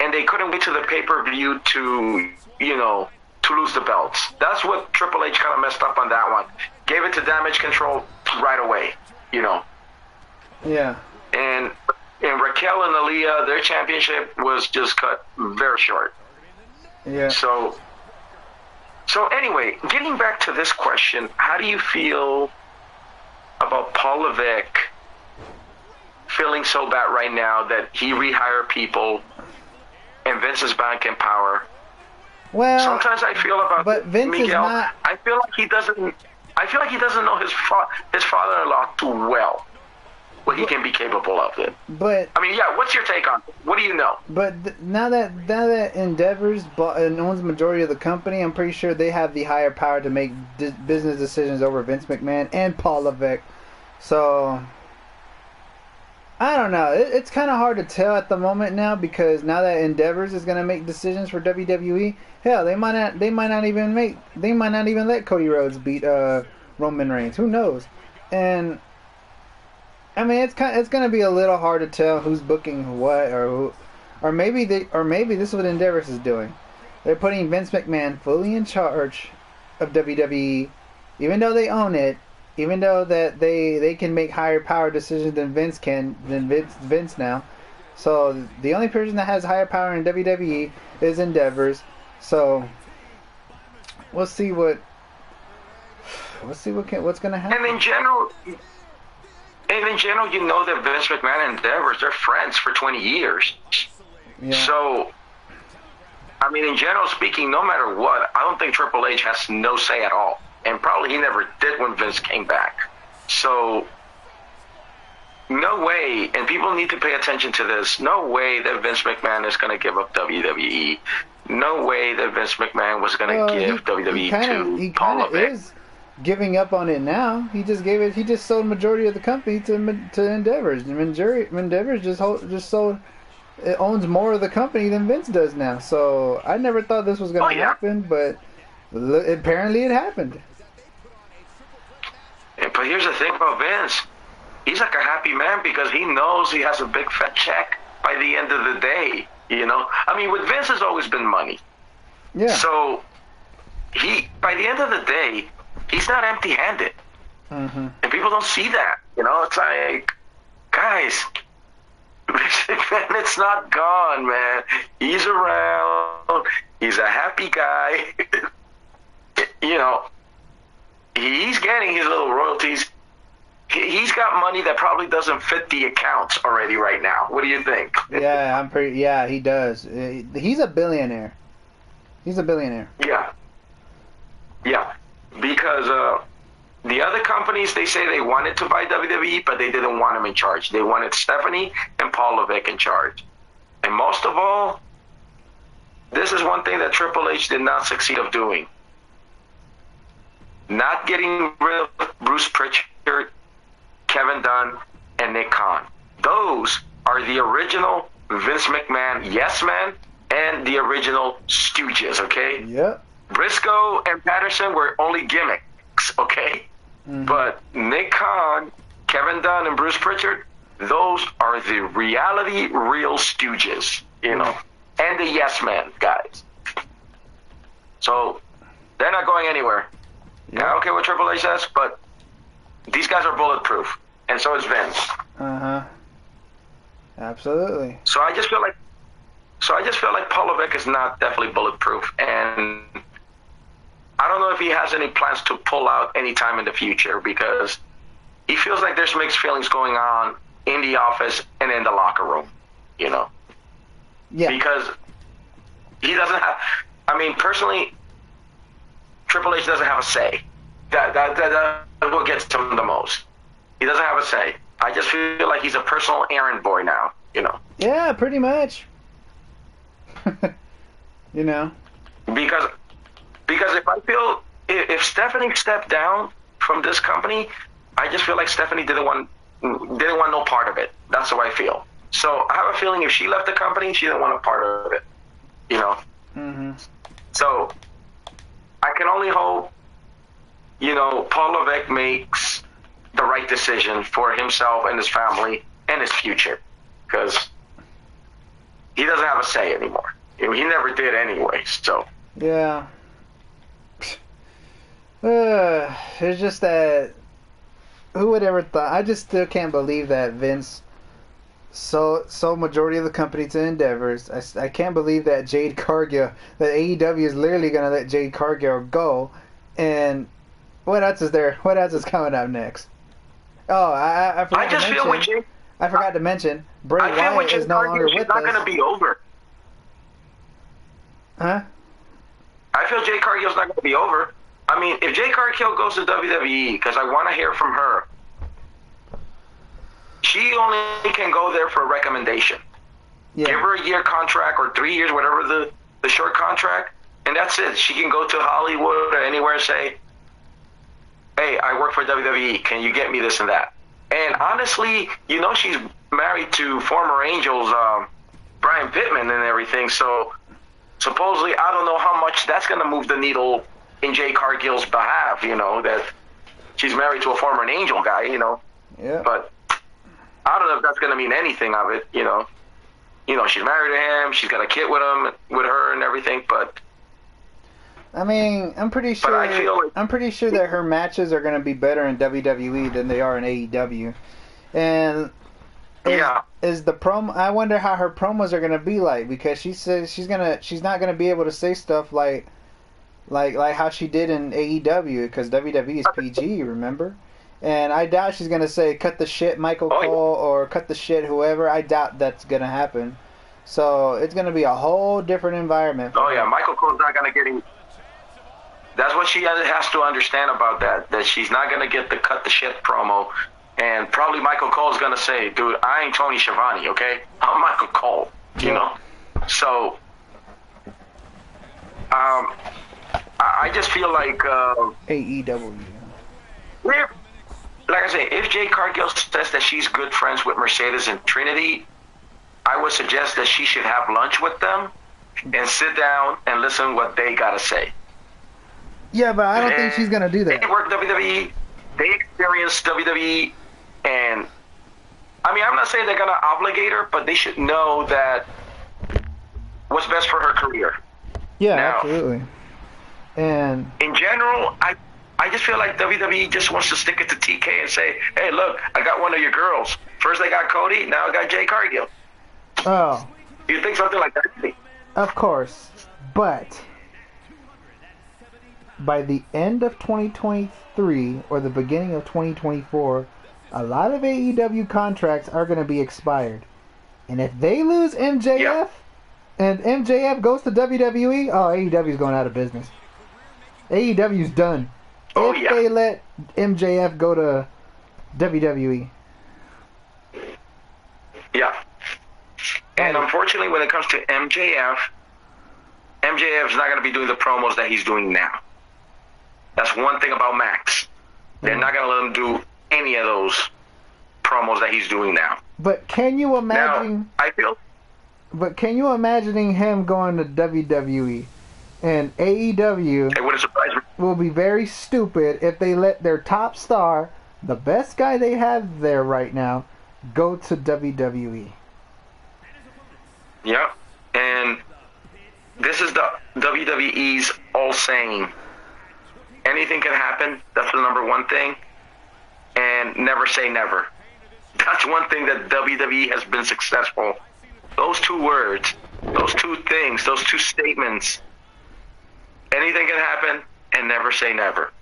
and they couldn't wait to the pay-per-view to lose the belts. That's what Triple H kind of messed up on that one. Gave it to Damage Control right away, Yeah. And Raquel and Aaliyah, their championship was just cut very short. Yeah. So anyway, getting back to this question, how do you feel about Paul Levesque feeling so bad right now that he rehired people and Vince is back in power? Well, sometimes I feel about Vince Miguel. Is not... I feel like he doesn't. I feel like he doesn't know his father-in-law too well. What he can be capable of it. But I mean, yeah. What's your take on it? What do you know? But now that Endeavor's owns the majority of the company, I'm pretty sure they have the higher power to make business decisions over Vince McMahon and Paul Levesque. So I don't know. It's kind of hard to tell at the moment now because now that Endeavors is going to make decisions for WWE, hell, they might not even let Cody Rhodes beat Roman Reigns. Who knows? And I mean, it's going to be a little hard to tell who's booking what or maybe this is what Endeavors is doing. They're putting Vince McMahon fully in charge of WWE, even though they own it, even though that they can make higher power decisions than Vince now. So the only person that has higher power in WWE is Endeavors. So we'll see what's gonna happen. And in general, you know that Vince McMahon and Endeavors, they're friends for 20 years. Yeah. So, I mean, in general speaking, no matter what, I don't think Triple H has no say at all. And probably he never did when Vince came back. So, no way, and people need to pay attention to this, no way that Vince McMahon is going to give up WWE. No way that Vince McMahon was going to give WWE to Paul Levesque. Is giving up on it now. He just sold majority of the company to Endeavors. Endeavors just sold. It owns more of the company than Vince does now. So I never thought this was going to happen, but apparently it happened. But here's the thing about Vince. He's like a happy man because he knows he has a big fat check by the end of the day. You know? I mean, with Vince has always been money. Yeah. So by the end of the day, he's not empty-handed. Mm-hmm. And people don't see that. You know, it's like, guys, it's not gone, man. He's around. He's a happy guy. You know, he's getting his little royalties. He's got money that probably doesn't fit the accounts already right now. What do you think? Yeah, he does. He's a billionaire. Yeah. Because the other companies, they say they wanted to buy WWE, but they didn't want him in charge. They wanted Stephanie and Paul Levesque in charge. And most of all, this is one thing that Triple H did not succeed of doing. Not getting rid of Bruce Pritchard, Kevin Dunn, and Nick Khan. Those are the original Vince McMahon yes men and the original stooges, okay? Yep. Briscoe and Patterson were only gimmicks, okay? Mm-hmm. But Nick Khan, Kevin Dunn, and Bruce Pritchard, those are the reality real stooges, you know, and the yes men guys. So they're not going anywhere. Yep. I don't care what Triple H says, but these guys are bulletproof, and so is Vince. Absolutely. So I just feel like Paul Levesque is not definitely bulletproof, and I don't know if he has any plans to pull out anytime in the future because he feels like there's mixed feelings going on in the office and in the locker room, you know. Yeah. Because he doesn't have. I mean, personally, Triple H doesn't have a say. That's what gets to him the most. He doesn't have a say. I just feel like he's a personal errand boy now, you know. Yeah, pretty much. You know. Because if Stephanie stepped down from this company, I just feel like Stephanie didn't want no part of it. That's how I feel. So I have a feeling if she left the company, she didn't want a part of it, you know. Mm-hmm. So I can only hope, you know, Paul Levesque makes the right decision for himself and his family and his future, because he doesn't have a say anymore. He never did anyway. So yeah. It's just that who would ever thought? I just still can't believe that Vince sold majority of the company to Endeavors. I can't believe that Jade Cargill, that AEW is literally gonna let Jade Cargill go. And what else is there? What else is coming up next? Oh, I forgot to mention Bray Wyatt is no longer with us. She's not gonna be over. Huh? I feel Jade Cargill's not gonna be over. I mean, if Jade Cargill goes to WWE, because I want to hear from her, she only can go there for a recommendation. Yeah. Give her a year contract or 3 years, whatever the short contract, and that's it. She can go to Hollywood or anywhere and say, hey, I work for WWE. Can you get me this and that? And honestly, you know, she's married to former Angels, Brian Pittman and everything, so supposedly, I don't know how much that's going to move the needle in Jade Cargill's behalf, you know, that she's married to a former Angel guy, you know. Yeah. But I don't know if that's going to mean anything of it, you know. You know, she's married to him, she's got a kid with him, with her and everything, but I mean, I'm pretty sure that her matches are going to be better in WWE than they are in AEW. And is the promo. I wonder how her promos are gonna be like, because she says she's not gonna be able to say stuff like how she did in AEW, because WWE is PG, remember? And I doubt she's gonna say cut the shit Michael Cole or cut the shit whoever. I doubt that's gonna happen. So it's gonna be a whole different environment. Oh yeah, Michael Cole's not gonna get him. That's what she has to understand about that. That she's not gonna get the cut the shit promo. And probably Michael Cole's going to say, dude, I ain't Tony Schiavone, okay? I'm Michael Cole, you know? So, I just feel like... AEW. Like I say, if Jade Cargill says that she's good friends with Mercedes and Trinity, I would suggest that she should have lunch with them and sit down and listen what they got to say. Yeah, but I don't think she's going to do that. They work WWE. They experience WWE. And, I mean, I'm not saying they're going to obligate her, but they should know that what's best for her career. Yeah, now, absolutely. And in general, I just feel like WWE just wants to stick it to TK and say, hey, look, I got one of your girls. First I got Cody, now I got Jay Cargill. Oh. You think something like that? Of course. But by the end of 2023 or the beginning of 2024, a lot of AEW contracts are going to be expired. And if they lose MJF and MJF goes to WWE, oh, AEW's going out of business. AEW's done. If they let MJF go to WWE. Yeah. And unfortunately, when it comes to MJF is not going to be doing the promos that he's doing now. That's one thing about Max. They're not going to let him do any of those promos that he's doing now. But can you imagine? Now, But can you imagining him going to WWE and AEW? It wouldn't surprise me. Will be very stupid if they let their top star, the best guy they have there right now, go to WWE. Yeah, and this is the WWE's all saying. Anything can happen. That's the number one thing. And never say never. That's one thing that WWE has been successful. Those two words, those two things, those two statements. Anything can happen and never say never.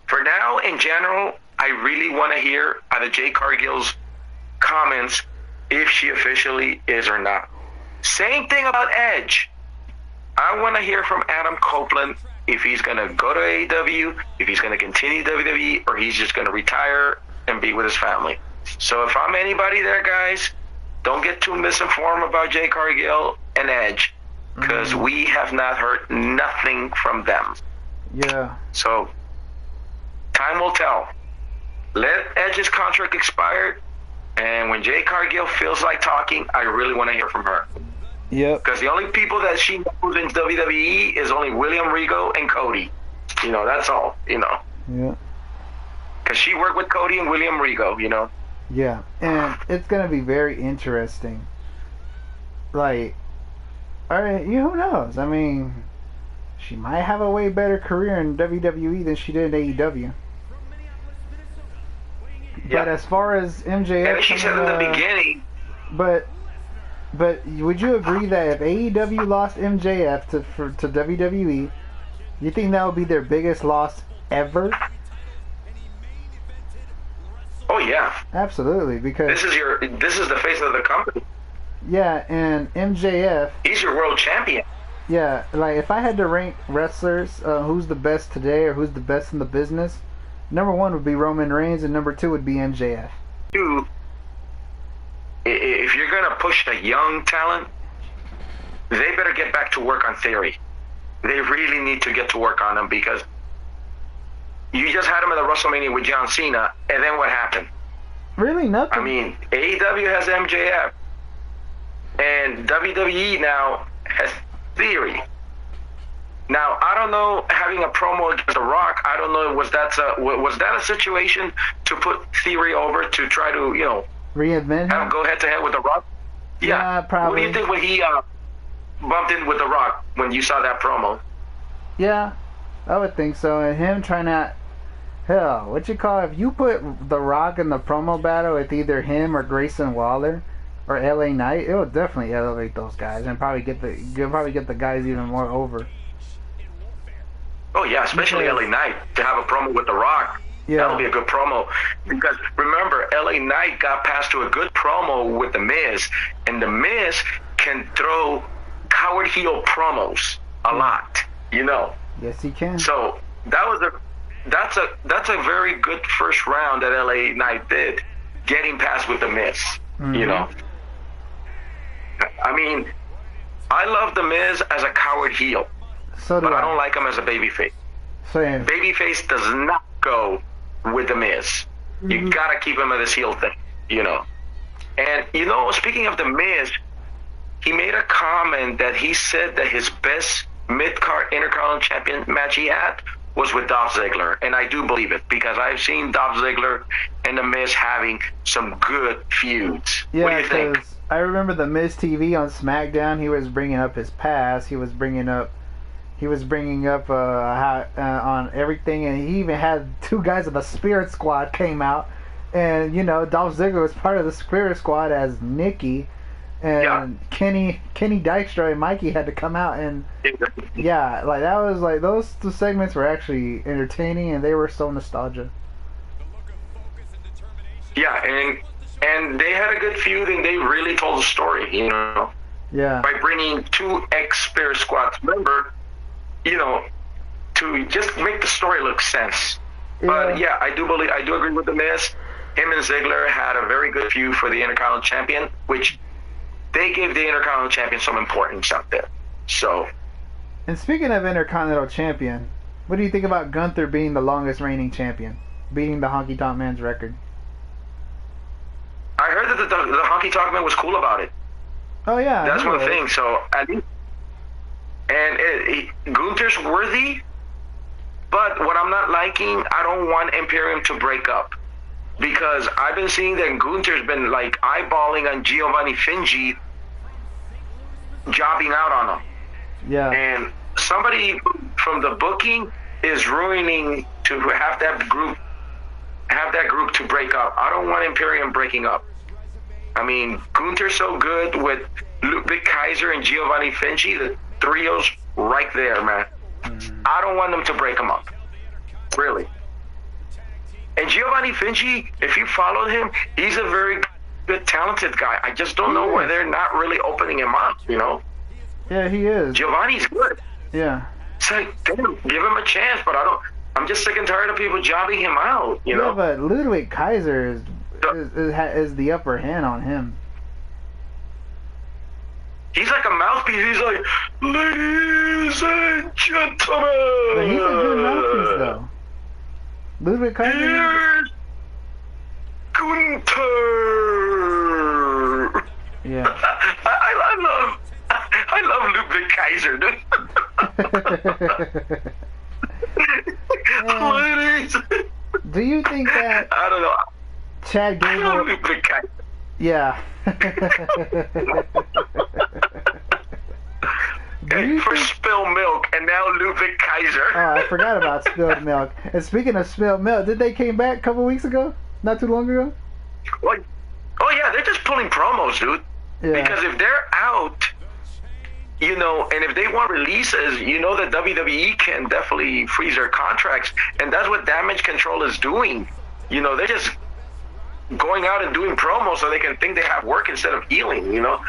For now, in general, I really want to hear out of Jade Cargill's comments if she officially is or not. Same thing about Edge. I want to hear from Adam Copeland if he's going to go to AEW, if he's going to continue WWE, or he's just going to retire and be with his family. So if I'm anybody there, guys, don't get too misinformed about Jade Cargill and Edge, because we have not heard nothing from them. Yeah. So time will tell. Let Edge's contract expire, and when Jade Cargill feels like talking, I really want to hear from her. Yep. Because the only people that she knows in WWE is only William Regal and Cody. You know, that's all, you know. Yeah. Because she worked with Cody and William Regal, you know. Yeah, and it's going to be very interesting. Like, all right, who knows? I mean, she might have a way better career in WWE than she did in AEW. Yeah. But as far as MJF, and she said in the beginning. But would you agree that if AEW lost MJF to WWE, you think that would be their biggest loss ever? Oh yeah, absolutely. Because this is the face of the company. Yeah, and MJF, he's your world champion. Yeah, like if I had to rank wrestlers, who's the best today or who's the best in the business, number one would be Roman Reigns, and number two would be MJF. Two, if you're gonna push a young talent, they better get back to work on Theory. They really need to get to work on them, because you just had him at the WrestleMania with John Cena, and then what happened? Really, nothing. I mean, AEW has MJF, and WWE now has Theory. Now, I don't know, having a promo against The Rock, I don't know, was that a situation to put Theory over to try to, you know, reinvent him? Have him go head-to-head with The Rock? Yeah, probably. What do you think when he bumped in with The Rock when you saw that promo? Yeah, I would think so. And him Hell, what you call if you put The Rock in the promo battle with either him or Grayson Waller or LA Knight, it will definitely elevate those guys and probably get the guys even more over. Oh yeah, especially LA Knight to have a promo with The Rock. Yeah. That'll be a good promo because remember, LA Knight got passed to a good promo with The Miz, and The Miz can throw coward heel promos a lot, you know. Yes, he can. So that's a very good first round that LA Knight did, getting past with The Miz. Mm-hmm. You know, I mean, I love The Miz as a coward heel, but I don't like him as a babyface. Same. Babyface does not go with The Miz. Mm-hmm. You gotta keep him at his heel thing, you know. And you know, speaking of The Miz, he made a comment that he said that his best mid-card Intercontinental Champion match he had was with Dolph Ziggler, and I do believe it because I've seen Dolph Ziggler and The Miz having some good feuds. Yeah, what do you think? I remember The Miz TV on SmackDown. He was bringing up his past. He was bringing up how on everything, and he even had two guys of the Spirit Squad came out, and you know Dolph Ziggler was part of the Spirit Squad as Nikki. And yeah. Kenny Dykstra and Mikey had to come out, and yeah, like that was like those two segments were actually entertaining, and they were so nostalgia. Yeah, and they had a good feud, and they really told the story, you know. Yeah. By bringing two ex-Spirit Squad members, you know, to just make the story look sense. Yeah. But yeah, I do agree with The Miz. Him and Ziggler had a very good feud for the Intercontinental Champion, which they gave the Intercontinental Champion some importance out there. So. And speaking of Intercontinental Champion, what do you think about Gunther being the longest reigning champion, beating the Honky Tonk Man's record? I heard that the Honky Tonk Man was cool about it. Oh yeah, that's one thing. So Gunther's worthy, but what I'm not liking, I don't want Imperium to break up. Because I've been seeing that Gunther's been like eyeballing on Giovanni Finji, jobbing out on him. Yeah. And somebody from the booking is ruining to have that group to break up. I don't want Imperium breaking up. I mean, Gunther's so good with Ludwig Kaiser and Giovanni Finji, the trio's right there, man. Mm-hmm. I don't want them to break them up. Really. And Giovanni Finji, if you followed him, he's a very good, talented guy. I just don't know why they're not really opening him up, you know? Yeah, he is. Giovanni's good. Yeah. It's like, damn, give him a chance, but I'm just sick and tired of people jobbing him out, you know? Yeah, but Ludwig Kaiser is the upper hand on him. He's like a mouthpiece. He's like, ladies and gentlemen. But he's a good mouthpiece, though. Ludwig Kaiser? Here's Gunther. Yeah. I love Ludwig Kaiser, dude. Ladies. Do you think that... I don't know. Chad Gable... I love Ludwig Kaiser. Yeah. First Spilled Milk, and now Ludwig Kaiser. Oh, I forgot about Spilled Milk. And speaking of Spilled Milk, did they came back a couple weeks ago? Not too long ago? Well, oh, yeah, they're just pulling promos, dude. Yeah. Because if they're out, you know, and if they want releases, you know that WWE can definitely freeze their contracts. And that's what Damage Control is doing. You know, they're just going out and doing promos so they can think they have work instead of healing, you know?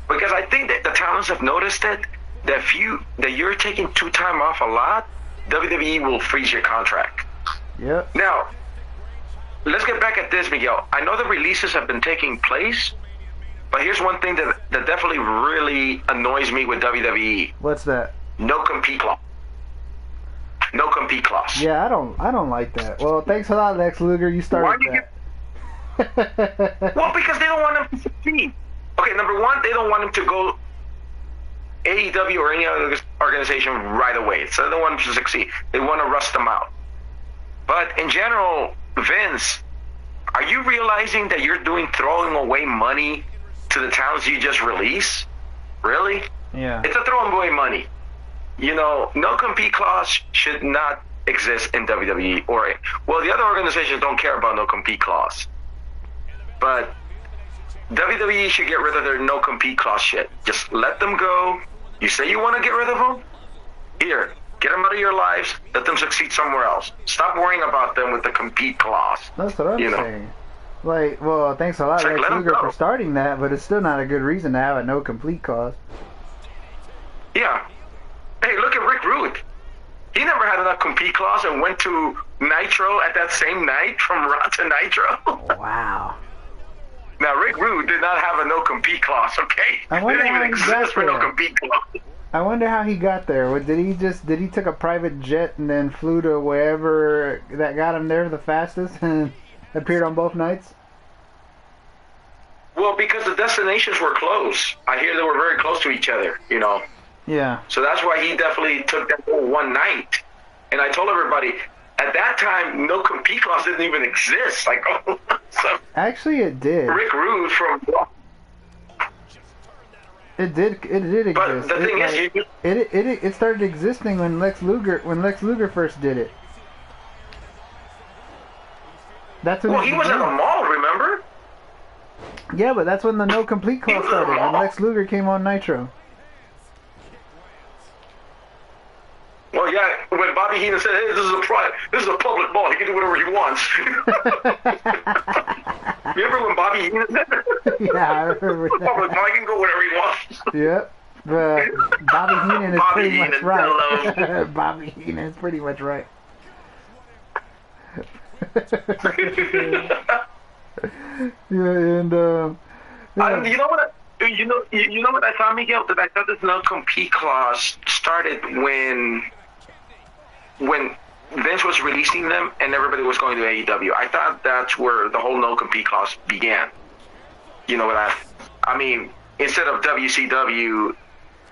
Because I think that the talents have noticed that you're taking time off a lot, WWE will freeze your contract. Yep. Now, let's get back at this, Miguel. I know the releases have been taking place, but here's one thing that definitely really annoys me with WWE. What's that? No compete clause. No compete clause. Yeah, I don't like that. Well, thanks a lot, Lex Luger. You started that. Well, because they don't want him to succeed. Okay, number one, they don't want him to go AEW or any other organization right away. So they don't want him to succeed. They want to rust him out. But in general, Vince, are you realizing that you're throwing away money to the talents you just release? Really? Yeah. It's a throwing away money. You know, no compete clause should not exists in WWE. Well, the other organizations don't care about no compete clause, but WWE should get rid of their no compete clause shit. Just let them go. You say you want to get rid of them? Here, get them out of your lives. Let them succeed somewhere else. Stop worrying about them with the compete clause. That's what I'm saying. Like, well, thanks a lot, like, Lex Luger, for starting that, but it's still not a good reason to have a no complete clause. Yeah. Hey, look at Rick Rude. He never had enough compete clause and went to Nitro at that same night from Raw to Nitro. Wow. Now, Rick Rude did not have a no compete clause, okay? I wonder didn't how even he exist got for there. no compete clause. I wonder how he got there. Did he took a private jet and then flew to wherever that got him there the fastest and appeared on both nights? Well, because the destinations were close. I hear they were very close to each other, you know. Yeah. So that's why he definitely took that whole one night. And I told everybody, at that time, no compete clause didn't even exist. Like, oh, so actually, it did. Rick Rude from. It did exist. But the thing is, it started existing when Lex Luger first did it. That's when. Well, he was at the mall, remember? Yeah, but that's when the no complete clause started. When Lex Luger came on Nitro. Well, yeah, when Bobby Heenan said, "Hey, this is a public ball. He can do whatever he wants." Remember when Bobby Heenan said that? Yeah, I remember that. Public ball, he can go wherever he wants. Yep. But Bobby Heenan is Bobby pretty Heenan, much right. Bobby Heenan is pretty much right. Yeah, and yeah. You know what? You know what I thought, Miguel? That I thought this no compete clause started when Vince was releasing them and everybody was going to AEW. I thought that's where the whole no compete clause began. You know what I mean? Instead of WCW,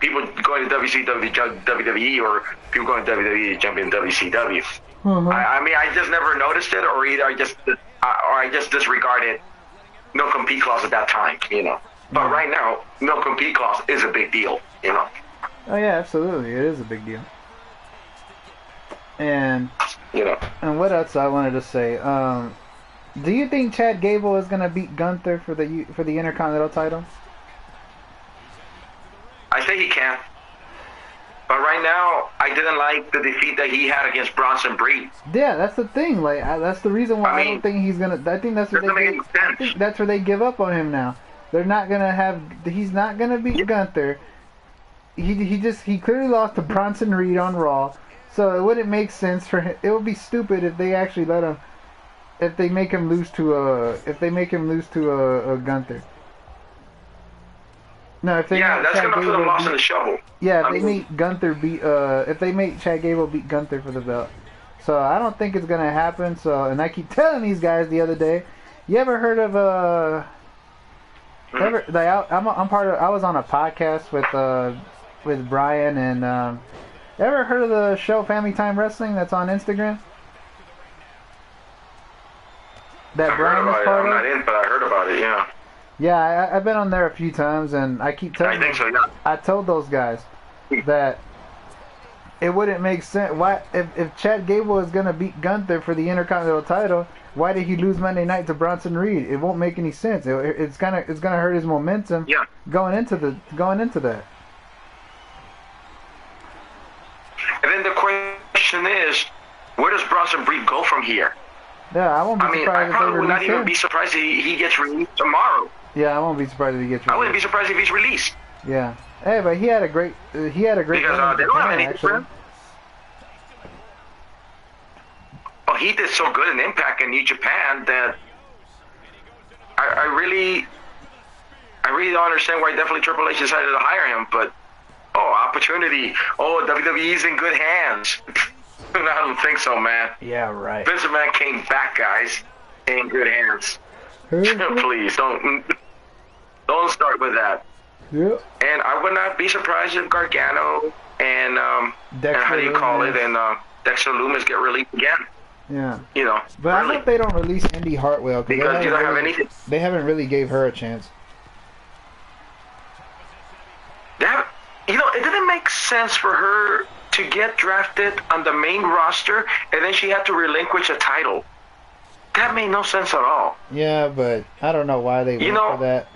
people going to WCW, WWE, or people going to WWE jumping WCW. Mm-hmm. I mean, I just never noticed it, or either I just disregarded no compete clause at that time, you know. But right now, no compete clause is a big deal, you know. Oh yeah, absolutely, it is a big deal. And you know, and what else I wanted to say? Do you think Chad Gable is gonna beat Gunther for the Intercontinental title? I think he can. But right now, I didn't like the defeat that he had against Bronson Reed. Yeah, that's the thing. Like, that's the reason why I don't think he's gonna. I think that's what I think that's where they give up on him now. They're not gonna have. He's not gonna beat Gunther. He clearly lost to Bronson Reed on Raw, so it wouldn't make sense for him. It would be stupid if they actually let him. If they make him lose to a Gunther. No, if they that's gonna put him lost in the shovel. Yeah, if they make Gunther beat. If they make Chad Gable beat Gunther for the belt. So I don't think it's gonna happen. So, and I keep telling these guys the other day. You ever heard of I'm part of. I was on a podcast with Brian and. Ever heard of the show Family Time Wrestling that's on Instagram? That Brian is part of? I'm not in, but I heard about it. Yeah. Yeah, I've been on there a few times, and I keep telling. I think so. Yeah. I told those guys that it wouldn't make sense. Why, if Chad Gable is gonna beat Gunther for the Intercontinental title, why did he lose Monday night to Bronson Reed? It won't make any sense. It's gonna hurt his momentum. Yeah. Going into that. And then the question is, where does Bronson Reed go from here? Yeah, I won't be surprised if they release him. I probably would not even be surprised if he gets released tomorrow. Yeah, I won't be surprised if he gets released. I wouldn't be surprised if he's released. Yeah. Hey, but he had a great because they don't have any different. Well, he did so good in Impact in New Japan that I really don't understand why definitely Triple H decided to hire him. But opportunity. WWE's in good hands. I don't think so, man. Yeah, right. Vince McMahon came back, guys, in good hands. Please don't start with that. Yeah. And I would not be surprised if Gargano and Dexter Lumis get released again. Yeah. You know. But really. I hope they don't release Indy Hartwell because you don't have anything. They haven't really gave her a chance. It didn't make sense for her to get drafted on the main roster, and then she had to relinquish a title. That made no sense at all. Yeah, but I don't know why they went for that.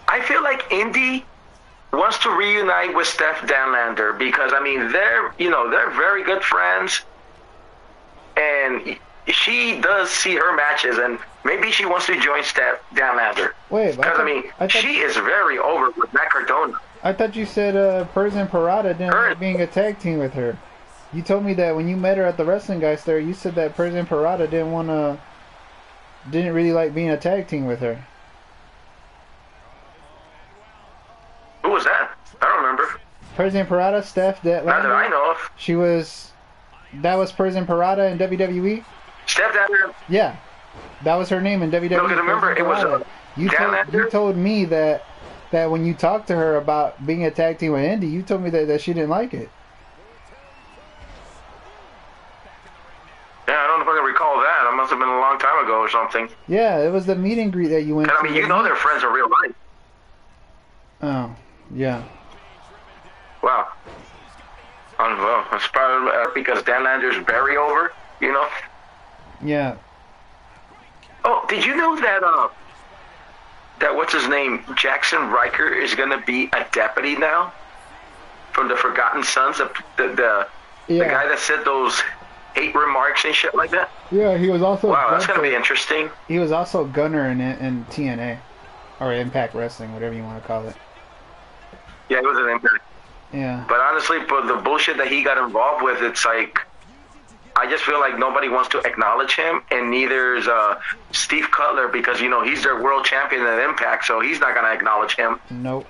I feel like Indy wants to reunite with Steph Danlander because, I mean, they're very good friends, and she does see her matches, and maybe she wants to join Steph Danlander. Wait, because, I mean, she is very over with Matt Cardona. I thought you said Persian Parada didn't like being a tag team with her. You told me that when you met her at the Wrestling Guys there, you said that Persian Parada didn't really like being a tag team with her. Who was that? I don't remember. Persian Parada, Steph Danlander. Not that I know of. That was Persian Parada in WWE? Steph Danlander? Yeah. That was her name in WWE. No, because remember, it was you told me that when you talked to her about being a tag team with Indy, you told me that she didn't like it. Yeah, I don't know if I can recall that. It must have been a long time ago or something. Yeah, it was the meet and greet that you went to. I mean, you know they're friends in real life. Oh, yeah. Wow. Well, it's probably because Danlander's very over, you know? Yeah. Oh, did you know that, that what's his name, Jackson Riker is going to be a deputy now? From the Forgotten Sons, the guy that said those hate remarks and shit like that? Yeah, he was also... Wow, that's going to be interesting. He was also Gunner in TNA. Or Impact Wrestling, whatever you want to call it. Yeah, he was an Impact. Yeah. But honestly, for the bullshit that he got involved with, it's like... I just feel like nobody wants to acknowledge him, and neither is Steve Cutler, because, you know, he's their world champion at Impact, so he's not going to acknowledge him. Nope.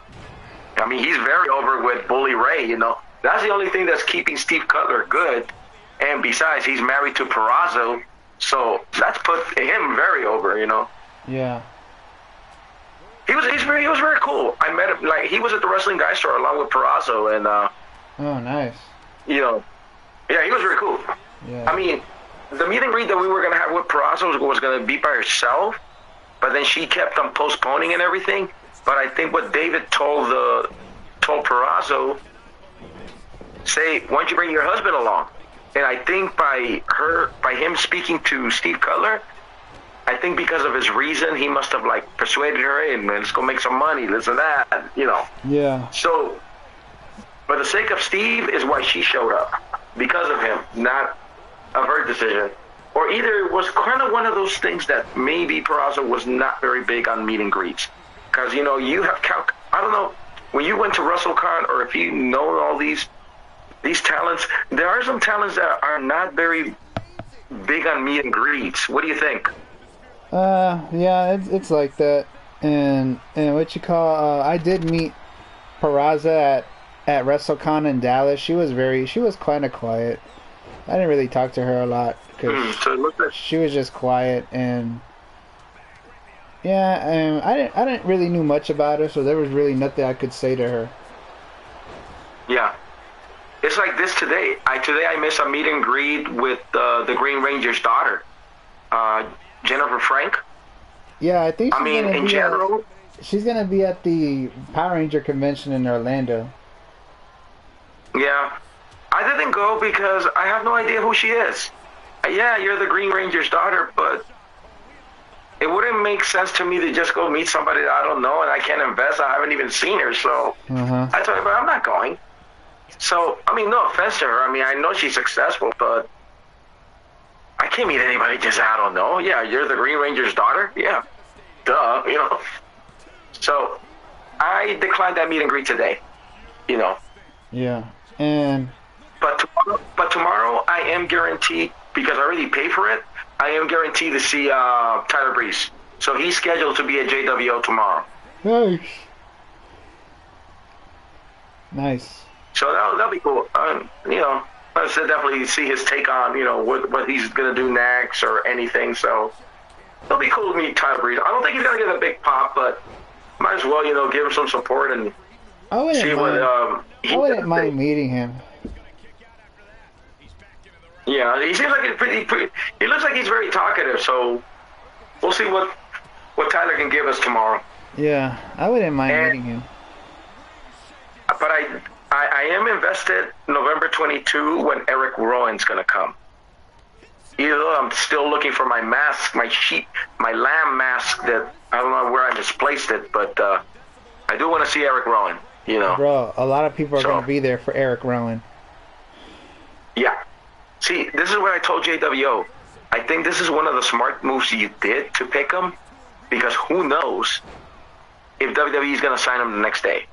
I mean, he's very over with Bully Ray, you know. That's the only thing that's keeping Steve Cutler good. And besides, he's married to Peraza, so that's put him very over, you know. Yeah. He was very cool. I met him, like, he was at the Wrestling Guy store along with Peraza, and oh, nice. You know, yeah, he was very cool. Yeah. I mean, the meet and greet that we were gonna have with Peraza was gonna be by herself, but then she kept on postponing and everything. But I think what David told Peraza, say, why don't you bring your husband along? And I think by him speaking to Steve Cutler, I think because of his reason, he must have like persuaded her, hey, man, let's go make some money, this and that, you know. Yeah. So, for the sake of Steve is why she showed up. Because of him, not of her decision. Or either it was kind of one of those things that maybe Peraza was not very big on meet and greets. Because, you know, you have, I don't know, when you went to WrestleCon, or if you know all these talents, there are some talents that are not very big on meet and greets. What do you think? Yeah, it's like that. And what you call, I did meet Peraza at WrestleCon in Dallas. She was kind of quiet. I didn't really talk to her a lot because she was just quiet, and yeah, and I didn't really knew much about her, so there was really nothing I could say to her. Yeah, it's like this today. Today I missed a meet and greet with the Green Ranger's daughter, Jennifer Frank. Yeah, I think. She's gonna be at the Power Ranger convention in Orlando. Yeah. I didn't go because I have no idea who she is. Yeah, you're the Green Ranger's daughter, but it wouldn't make sense to me to just go meet somebody that I don't know and I can't invest. I haven't even seen her, so I told her, but I'm not going. So, I mean, no offense to her. I mean, I know she's successful, but I can't meet anybody just I don't know. Yeah, you're the Green Ranger's daughter? Yeah. Duh, you know. So, I declined that meet and greet today, you know. Yeah, But tomorrow I am guaranteed, because I already paid for it, I am guaranteed to see Tyler Breeze. So he's scheduled to be at JWO tomorrow. Nice. So that'll be cool. You know, I said definitely see his take on, you know, what he's going to do next or anything. So it'll be cool to meet Tyler Breeze. I don't think he's going to get a big pop, but might as well, you know, give him some support and see what I wouldn't mind meeting him. Yeah, he seems like he's pretty. He looks like he's very talkative. So we'll see what Tyler can give us tomorrow. Yeah, I wouldn't mind meeting him. But I am invested November 22 when Eric Rowan's going to come. Even though I'm still looking for my mask, my lamb mask that I don't know where I misplaced it, but I do want to see Eric Rowan, you know. Bro, a lot of people are going to be there for Eric Rowan. Yeah. See, this is what I told JWO. I think this is one of the smart moves you did to pick him, because who knows if WWE is going to sign him the next day.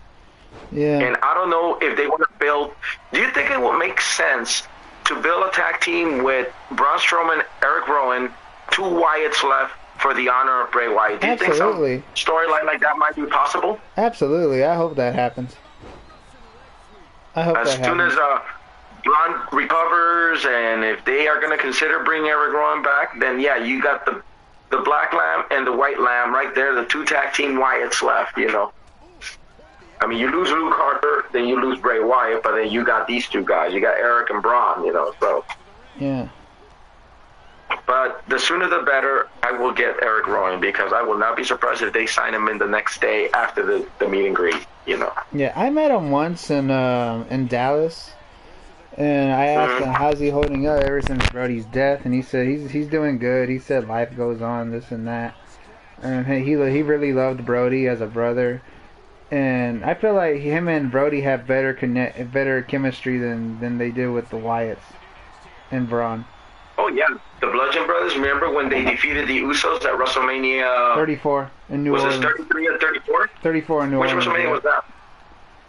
Yeah. And I don't know if they want to build... Do you think it would make sense to build a tag team with Braun Strowman, Eric Rowan, 2 Wyatts left for the honor of Bray Wyatt? Do you think some storyline like that might be possible? Absolutely. I hope that happens. I hope as soon as Braun recovers, and if they are going to consider bringing Eric Rowan back, then yeah, you got the Black Lamb and the White Lamb right there, the 2 tag team Wyatts left, you know. I mean, you lose Luke Harper, then you lose Bray Wyatt, but then you got these 2 guys. You got Eric and Braun, you know, so. Yeah. But the sooner the better, I will get Eric Rowan, because I will not be surprised if they sign him in the next day after the meet and greet, you know. Yeah, I met him once in Dallas, and I asked him, how's he holding up ever since Brody's death, and he said he's doing good. He said life goes on, this and that. And he really loved Brody as a brother. And I feel like him and Brody have better chemistry than they did with the Wyatts and Braun. Oh yeah, the Bludgeon Brothers. Remember when they defeated the Usos at WrestleMania 34 in New Orleans? Was it 33 or 34? 34 in New Orleans. Which WrestleMania was that?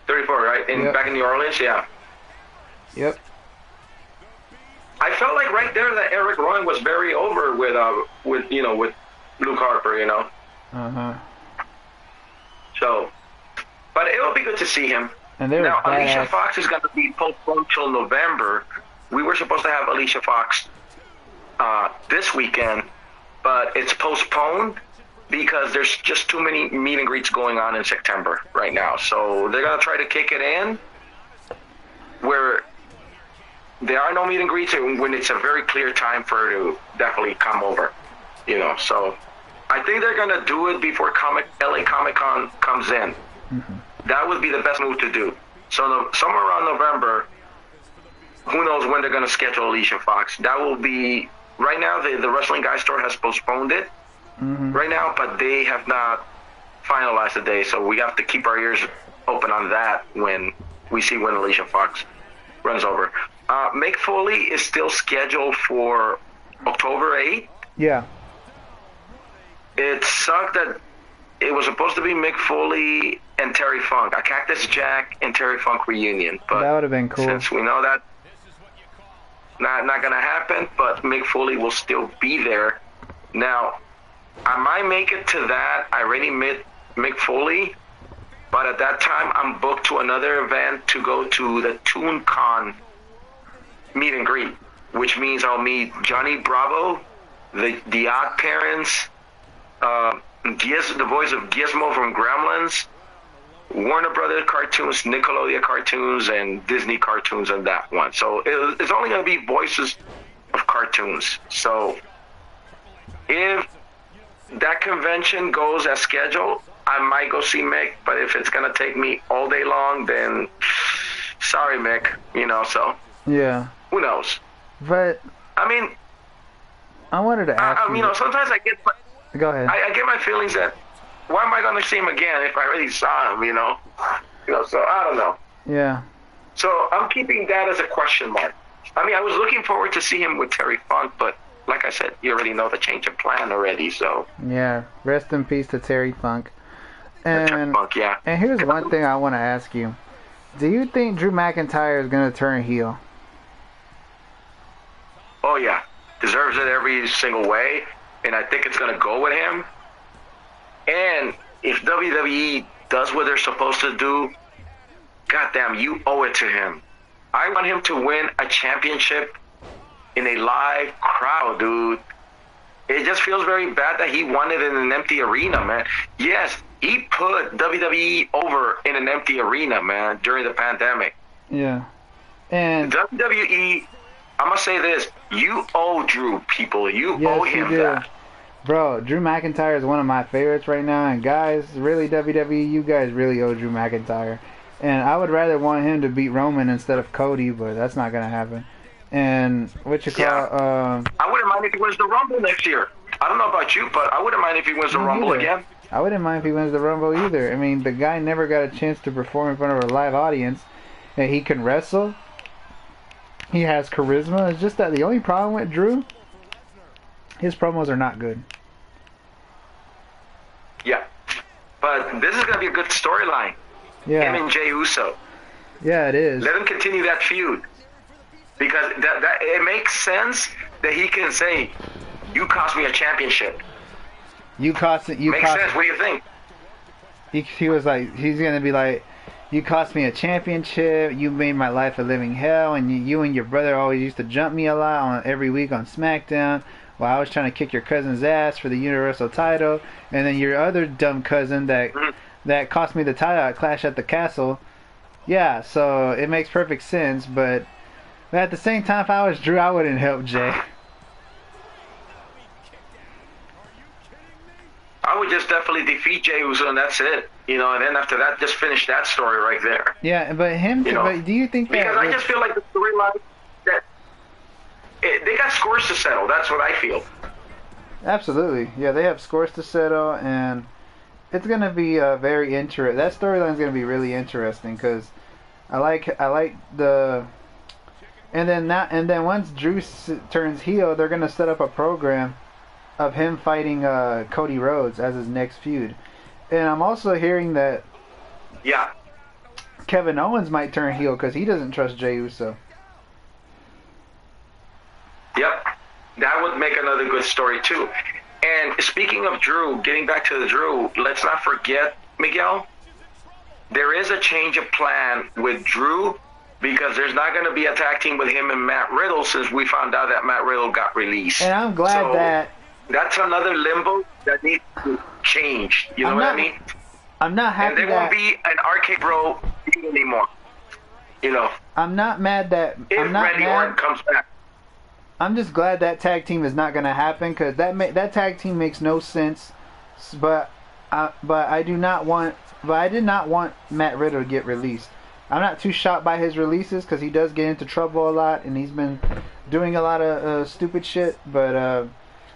34, right? Back in New Orleans, yeah. Yep. I felt like right there that Eric Rowan was very over with Luke Harper, you know. So. But it will be good to see him. And now, Alicia Fox is going to be postponed till November. We were supposed to have Alicia Fox this weekend, but it's postponed because there's just too many meet and greets going on in September right now. So they're going to try to kick it in where there are no meet and greets, and when it's a very clear time for her to definitely come over, you know. So I think they're going to do it before LA Comic-Con comes in. That would be the best move to do. So somewhere around November, who knows when they're going to schedule Alicia Fox. That will be, right now, the Wrestling Guy Store has postponed it right now, but they have not finalized the day, so we have to keep our ears open on that when we see when Alicia Fox runs over. Mick Foley is still scheduled for October 8th. Yeah. It sucked that it was supposed to be Mick Foley and Terry Funk, a Cactus Jack and Terry Funk reunion. But that would have been cool. Since we know that not going to happen, but Mick Foley will still be there. Now, I might make it to that. I already met Mick Foley, but at that time I'm booked to another event to go to the ToonCon meet and greet, which means I'll meet Johnny Bravo, the Odd Parents, the voice of Gizmo from Gremlins, Warner Brothers cartoons, Nickelodeon cartoons, and Disney cartoons on that one. So it's only going to be voices of cartoons. So if that convention goes as scheduled, I might go see Mick, but if it's going to take me all day long, then sorry, Mick, you know, so. Yeah. Who knows? But, I mean, I wanted to ask you. You know, sometimes I get... Go ahead. I get my feelings that, why am I going to see him again if I already saw him, you know? So I don't know. Yeah. So I'm keeping that as a question mark. I mean, I was looking forward to see him with Terry Funk, but like I said, you already know the change of plan already, so. Yeah, rest in peace to Terry Funk. And, Terry Funk, yeah. And here's one thing I want to ask you. Do you think Drew McIntyre is going to turn heel? Oh, yeah. Deserves it every single way. And I think it's going to go with him. And if WWE does what they're supposed to do, goddamn, you owe it to him. I want him to win a championship in a live crowd, dude. It just feels very bad that he won it in an empty arena, man. Yes, he put WWE over in an empty arena, man, during the pandemic. Yeah. And WWE, I'm going to say this. You owe Drew, people. You owe him that. Bro, Drew McIntyre is one of my favorites right now. And guys, really, WWE, you guys really owe Drew McIntyre. And I would rather want him to beat Roman instead of Cody, but that's not gonna happen. And what you call? I wouldn't mind if he wins the Rumble next year. I don't know about you, but I wouldn't mind if he wins the Rumble again. I wouldn't mind if he wins the Rumble either. I mean, the guy never got a chance to perform in front of a live audience, and he can wrestle. He has charisma. It's just that the only problem with Drew, his promos are not good. Yeah, but this is gonna be a good storyline. Yeah. Him and Jey Uso. Yeah, it is. Let him continue that feud, because that it makes sense that he can say, "You cost me a championship." Makes sense. What do you think? He was like, he's gonna be like, "You cost me a championship. You made my life a living hell, and you and your brother always used to jump me a lot every week on SmackDown while I was trying to kick your cousin's ass for the Universal title, and then your other dumb cousin that cost me the title at Clash at the Castle." Yeah, so it makes perfect sense, but at the same time, if I was Drew, I wouldn't help Jay. I would just definitely defeat Jey Uso and that's it, and then after that, just finish that story right there. Yeah, but but do you think that? Because I just feel like the storyline that they got scores to settle. That's what I feel. Absolutely, yeah, they have scores to settle, and it's gonna be very interesting. That storyline's gonna be really interesting because I like the. And then once Drew turns heel, they're gonna set up a program of him fighting Cody Rhodes as his next feud. And I'm also hearing that Kevin Owens might turn heel because he doesn't trust Jey Uso. Yep, that would make another good story too. And speaking of Drew, getting back to the Drew, let's not forget, Miguel, there is a change of plan with Drew because there's not going to be a tag team with him and Matt Riddle since we found out that Matt Riddle got released. And I'm glad that... That's another limbo that needs to change. You know what I mean? I'm not happy and there won't be an RK Bro anymore. I'm not mad that... If Randy Orton comes back. I'm just glad that tag team is not going to happen because that tag team makes no sense. But I did not want Matt Riddle to get released. I'm not too shocked by his releases because he does get into trouble a lot and he's been doing a lot of stupid shit. But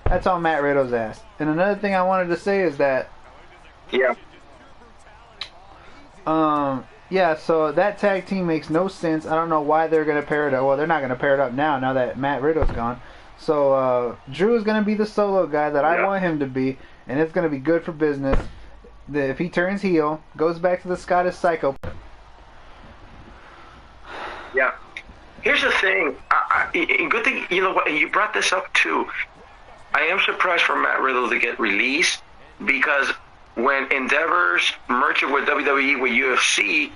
that's on Matt Riddle's ass. And another thing I wanted to say is that so that tag team makes no sense. I don't know why they're going to pair it up. Well, they're not going to pair it up now that Matt Riddle's gone. So Drew is going to be the solo guy that I want him to be, and it's going to be good for business. If he turns heel, goes back to the Scottish Psycho. Yeah. Here's the thing. Good thing, and you brought this up too. I am surprised for Matt Riddle to get released because when Endeavor's merging with WWE with UFC,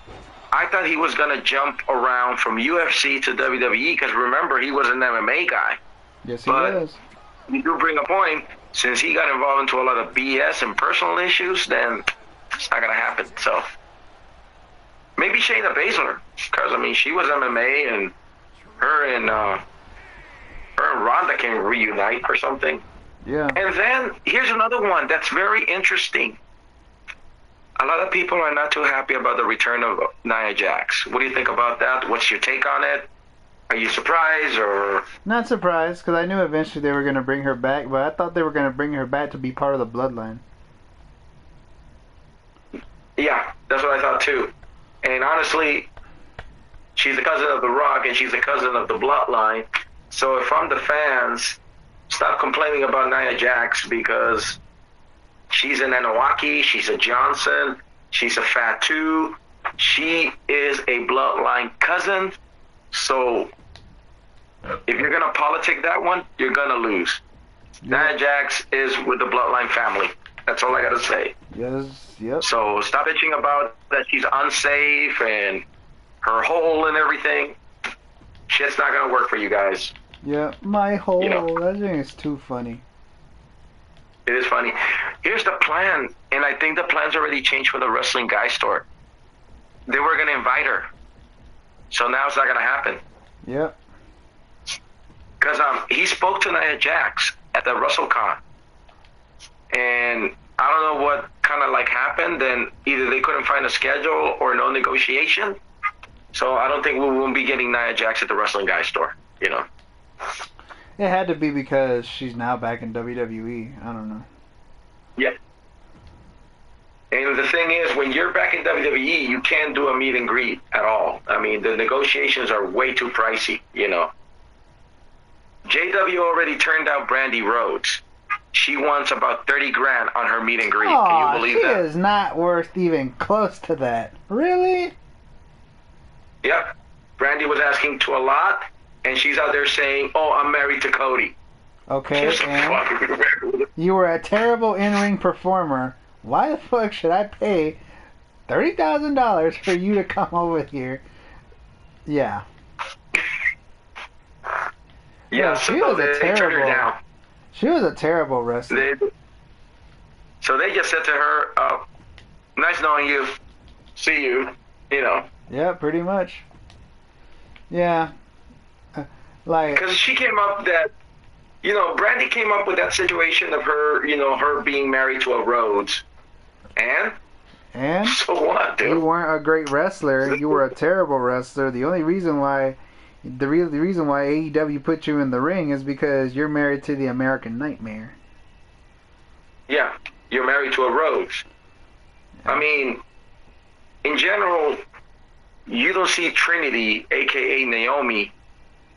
I thought he was going to jump around from UFC to WWE because remember, he was an MMA guy. Yes, he was. You do bring a point. Since he got involved into a lot of BS and personal issues, then it's not going to happen. So maybe Shayna Baszler, because, she was MMA and her and Ronda can reunite or something. Yeah. And then here's another one that's very interesting. A lot of people are not too happy about the return of Nia Jax. What do you think about that? What's your take on it? Are you surprised or? Not surprised, because I knew eventually they were going to bring her back, but I thought they were going to bring her back to be part of the bloodline. Yeah, that's what I thought too. And honestly, she's a cousin of The Rock and she's a cousin of the bloodline. So if I'm the fans, stop complaining about Nia Jax because she's an Anunnaki, she's a Johnson, she's a Fatu, she is a bloodline cousin. So if you're going to politic that one, you're going to lose. Yeah. Nia Jax is with the bloodline family. That's all I got to say. Yes, yep. So stop bitching about that she's unsafe and her hole and everything. Shit's not going to work for you guys. Yeah, my hole. That thing is too funny. It is funny. Here's the plan, and I think the plan's already changed for the Wrestling Guy store. They were going to invite her. So now it's not going to happen. Yep. Because he spoke to Nia Jax at the WrestleCon. And I don't know what kind of like happened. Then either they couldn't find a schedule or no negotiation. So I don't think we won't be getting Nia Jax at the Wrestling Guy store. You know. It had to be because she's now back in WWE. I don't know. Yeah. And the thing is, when you're back in WWE, you can't do a meet and greet at all. I mean, the negotiations are way too pricey, you know. JW already turned out Brandy Rhodes. She wants about 30 grand on her meet and greet. Can you believe that? She is not worth even close to that. Really? Yep. Brandy was asking to a lot, and she's out there saying, "Oh, I'm married to Cody." Okay, and you were a terrible in-ring performer. Why the fuck should I pay $30,000 for you to come over here? Yeah. Yeah, she was a terrible. She was a terrible wrestler. So they just said to her, "Nice knowing you. See you." You know. Yeah, pretty much. Yeah. Like. Because she came up that. You know, Brandy came up with that situation of her, you know, her being married to a Rhodes. And? So what, dude? You weren't a great wrestler. You were a terrible wrestler. The reason why AEW put you in the ring is because you're married to the American Nightmare. Yeah, you're married to a Rhodes. I mean, in general, you don't see Trinity, a.k.a. Naomi,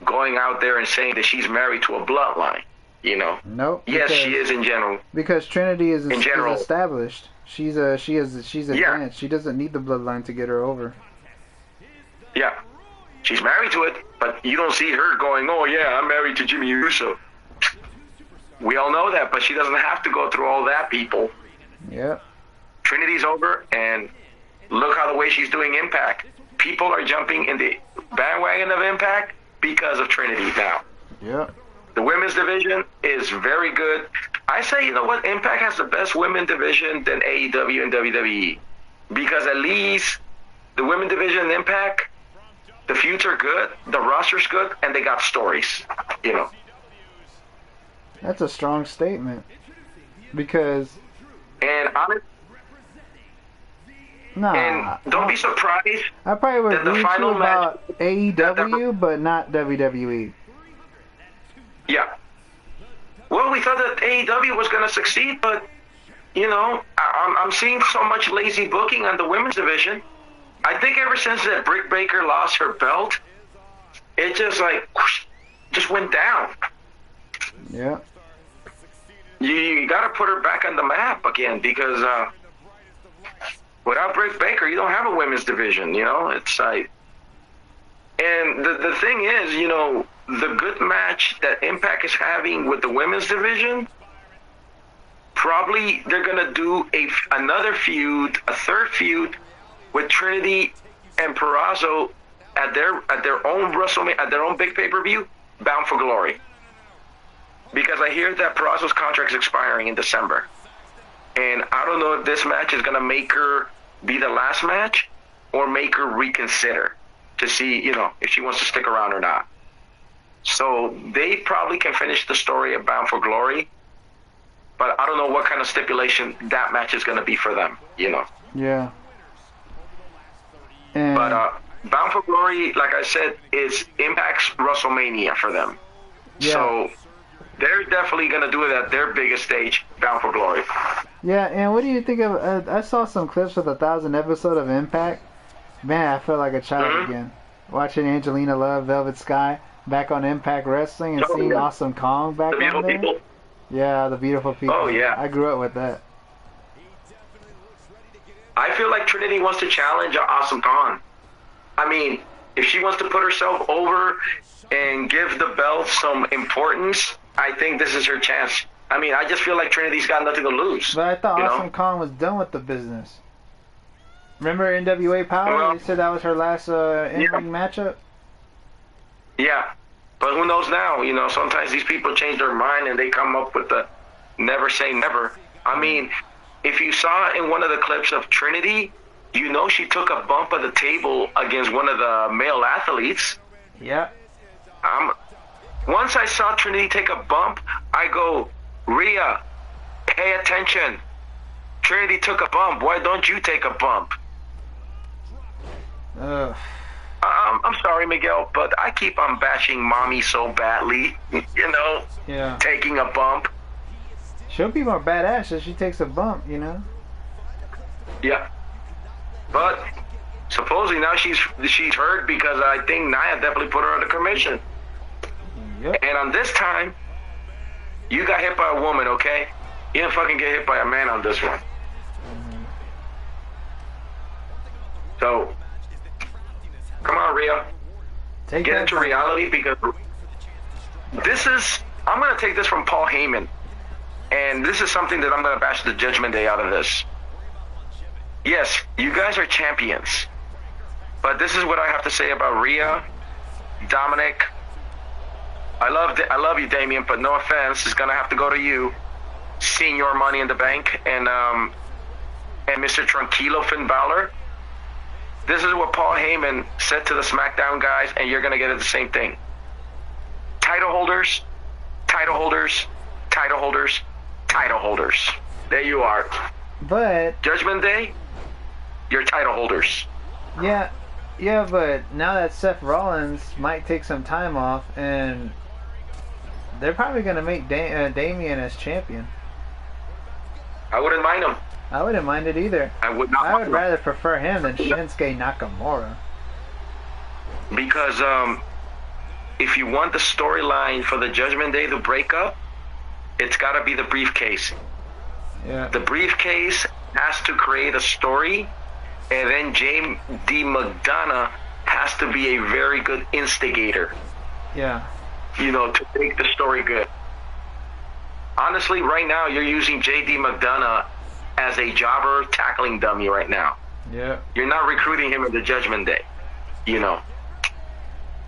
going out there and saying that she's married to a bloodline, you know. Nope. Yes, she is in general. Because Trinity is established. She's advanced. She doesn't need the bloodline to get her over. Yeah. She's married to it, but you don't see her going, "Oh yeah, I'm married to Jimmy Uso." We all know that, but she doesn't have to go through all that, people. Yeah. Trinity's over, and look how the way she's doing Impact. People are jumping in the bandwagon of Impact because of Trinity now. Yeah. The women's division is very good. I say, you know what? Impact has the best women's division than AEW and WWE. Because at least the women's division in Impact, the feuds are good, the roster's good, and they got stories. You know. That's a strong statement. Because... And don't be surprised. I probably would agree with you about match, AEW, but not WWE. Yeah. Well, we thought that AEW was going to succeed, but, you know, I'm seeing so much lazy booking on the women's division. I think ever since that Britt Baker lost her belt, it just like whoosh, just went down. Yeah. You got to put her back on the map again because without Britt Baker, you don't have a women's division. You know, it's like, and the thing is, you know, the good match that Impact is having with the women's division, probably they're gonna do another feud, a third feud with Trinity and Purrazzo at their own WrestleMania, at their own big pay-per-view, Bound for Glory. Because I hear that Purrazzo's contract is expiring in December, and I don't know if this match is gonna make her be the last match or make her reconsider to see, you know, if she wants to stick around or not. So they probably can finish the story of Bound for Glory, but I don't know what kind of stipulation that match is going to be for them, you know. Yeah. But Bound for Glory, like I said, is Impact's WrestleMania for them. Yeah. So they're definitely going to do it at their biggest stage, Bound for Glory. Yeah, and what do you think of... I saw some clips of the 1,000th episode of Impact. Man, I felt like a child again. Watching Angelina Love, Velvet Sky back on Impact Wrestling and seeing Awesome Kong back on there. People. Yeah, the beautiful people. Oh, yeah. I grew up with that. I feel like Trinity wants to challenge Awesome Kong. I mean, if she wants to put herself over and give the belt some importance, I think this is her chance. I mean, I just feel like Trinity's got nothing to lose. But I thought Awesome Kong was done with the business. Remember NWA Power? Well, you said that was her last in-ring matchup? Yeah. But who knows now? You know, sometimes these people change their mind and they come up with the never say never. I mean, if you saw in one of the clips of Trinity, you know she took a bump at the table against one of the male athletes. Yeah. Once I saw Trinity take a bump, I go, Rhea, pay attention. Trinity took a bump. Why don't you take a bump? I'm sorry, Miguel, but I keep on bashing mommy so badly. You know, taking a bump. She'll be more badass if she takes a bump, you know. Yeah, but supposedly now she's hurt because I think Nia definitely put her under commission. Yep. And on this time, you got hit by a woman, okay? You didn't fucking get hit by a man on this one. So, come on, Rhea. Get into reality, because I'm going to take this from Paul Heyman. And this is something that I'm going to bash the Judgment Day out of this. Yes, you guys are champions. But this is what I have to say about Rhea, Dominic. I love you, Damien, but no offense, it's going to have to go to you. Senior Money in the Bank and Mr. Tranquilo Finn Balor. This is what Paul Heyman said to the SmackDown guys, and you're going to get it the same thing. Title holders, title holders, title holders, title holders. There you are. But Judgment Day, you're title holders. Yeah, but now that Seth Rollins might take some time off, and they're probably going to make Damien as champion. I wouldn't mind him. I wouldn't mind it either. I would not. I would rather prefer him than Shinsuke Nakamura. Because if you want the storyline for the Judgment Day to break up, it's got to be the briefcase. Yeah. The briefcase has to create a story, and then J.D. McDonough has to be a very good instigator. Yeah. You know, to make the story good. Honestly, right now, you're using J.D. McDonough as a jobber tackling dummy right now. Yeah. You're not recruiting him in the Judgment Day, you know.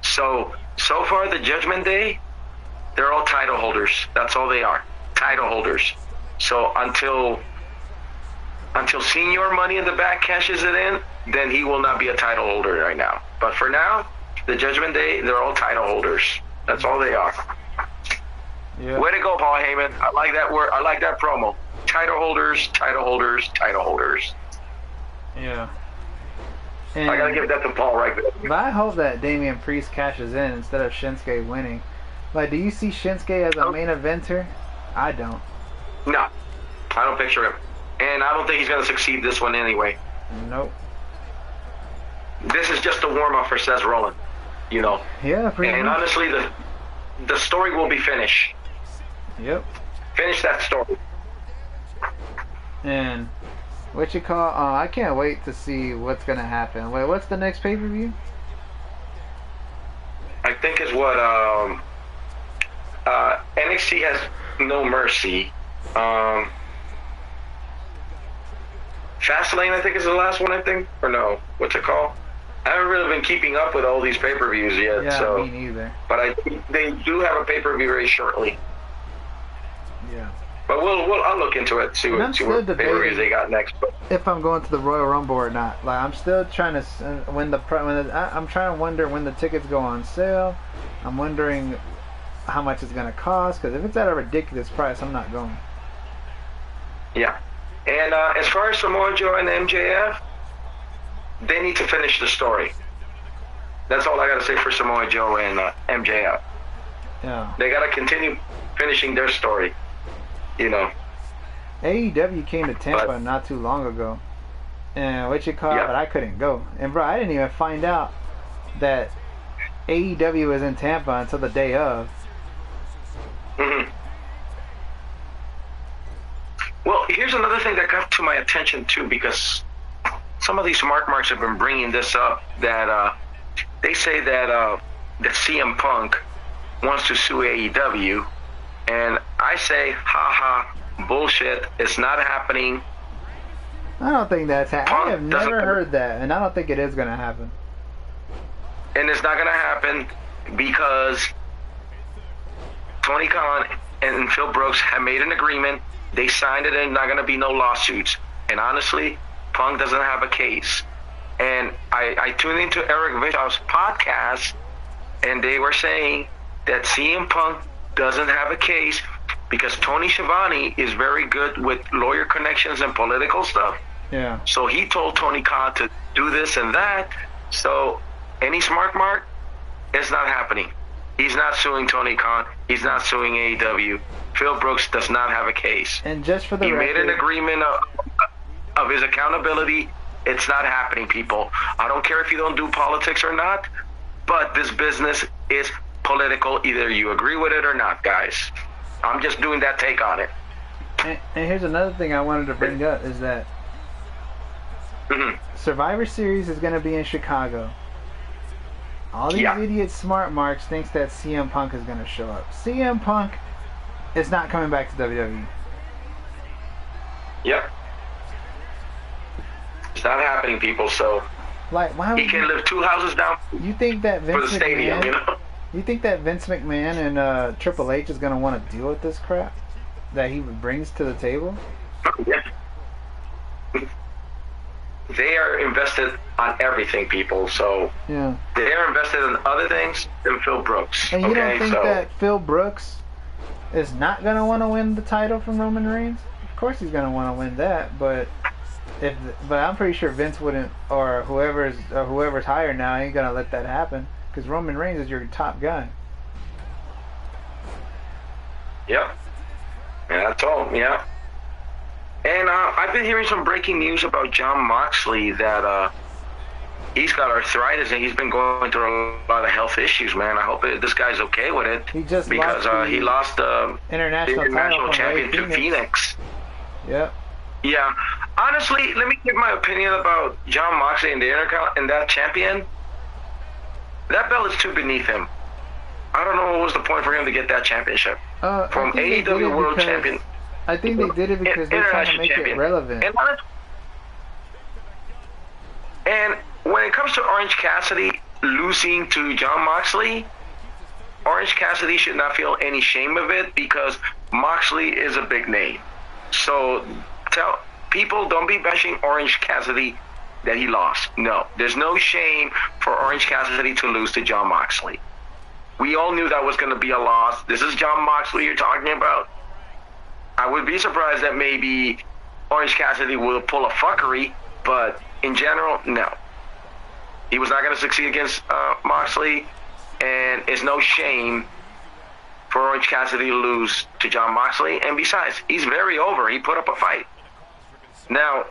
So far, the Judgment Day, they're all title holders. That's all they are, title holders. So until Senior Money in the Bank cashes it in, then he will not be a title holder right now. But for now, the Judgment Day, they're all title holders. That's all they are. Yeah. Way to go, Paul Heyman. I like that word. I like that promo. Title holders, title holders, title holders. Yeah. And I gotta give that to Paul right there. But I hope that Damian Priest cashes in instead of Shinsuke winning. Like, do you see Shinsuke as a main eventer? I don't. No. I don't picture him. And I don't think he's gonna succeed this one anyway. Nope. This is just a warm-up for Seth Rollins, you know. Yeah, pretty And much. honestly, the story will be finished. Yep. Finish that story. And what you call? I can't wait to see what's gonna happen. Wait, what's the next pay-per-view? I think is what NXT has No Mercy. Fastlane, I think, is the last one. I think, or no? What's it called? I haven't really been keeping up with all these pay-per-views yet. Yeah, so. me neither. But I think they do have a pay-per-view very shortly. Yeah. But I'll look into it, see what pay-per-views they got next. But if I'm going to the Royal Rumble or not, like I'm still trying to I'm trying to wonder when the tickets go on sale. I'm wondering how much it's gonna cost, because if it's at a ridiculous price, I'm not going. Yeah, and as far as Samoa Joe and MJF, they need to finish the story. That's all I gotta say for Samoa Joe and MJF. Yeah. They gotta continue finishing their story. You know. AEW came to Tampa not too long ago, and but I couldn't go. And bro, I didn't even find out that AEW was in Tampa until the day of. Mm-hmm. Well, here's another thing that got to my attention too, because some of these marks have been bringing this up, that they say that CM Punk wants to sue AEW. And I say, haha, bullshit, it's not happening. I don't think that's happening. I have never heard that, and I don't think it is going to happen. And it's not going to happen because Tony Khan and Phil Brooks have made an agreement. They signed it, and there's not going to be no lawsuits. And honestly, Punk doesn't have a case. And I tuned into Eric Bischoff's podcast, and they were saying that CM Punk doesn't have a case because Tony Schiavone is very good with lawyer connections and political stuff. Yeah. So he told Tony Khan to do this and that. So any smart mark, it's not happening. He's not suing Tony Khan. He's not suing AEW. Phil Brooks does not have a case. And just for the he record, made an agreement of his accountability. It's not happening, people. I don't care if you don't do politics or not, but this business is political. Either you agree with it or not, guys. I'm just doing that take on it. And here's another thing I wanted to bring up is that Survivor Series is going to be in Chicago. All these idiot smart marks thinks that CM Punk is going to show up. CM Punk is not coming back to WWE. Yep. It's not happening, people. So like, why would he can live 2 houses down. You think that Vince for the stadium, McMahon, you know? You think that Vince McMahon and Triple H is going to want to deal with this crap that he brings to the table? Yeah. They are invested on everything, people. So yeah, they are invested in other things than Phil Brooks. And you don't think that Phil Brooks is not going to want to win the title from Roman Reigns? Of course he's going to want to win that, but I'm pretty sure Vince wouldn't, or whoever's hired now ain't going to let that happen, because Roman Reigns is your top guy. Yep. Yeah, that's all. Yeah. And I've been hearing some breaking news about Jon Moxley that he's got arthritis and he's been going through a lot of health issues, man. I hope this guy's okay with it. He just he lost the international champion to Phoenix. Yep. Yeah. Honestly, let me give my opinion about Jon Moxley and that champion. That belt is too beneath him. I don't know what was the point for him to get that championship. From AEW World Champion. I think they did it because they're trying to make it relevant. And when it comes to Orange Cassidy losing to Jon Moxley, Orange Cassidy should not feel any shame of it because Moxley is a big name. So tell people, don't be bashing Orange Cassidy that he lost. No, there's no shame for Orange Cassidy to lose to Jon Moxley. We all knew that was going to be a loss. This is Jon Moxley you're talking about. I would be surprised that maybe Orange Cassidy will pull a fuckery, but in general, no. He was not going to succeed against Moxley, and it's no shame for Orange Cassidy to lose to Jon Moxley. And besides, he's very over. He put up a fight. Now,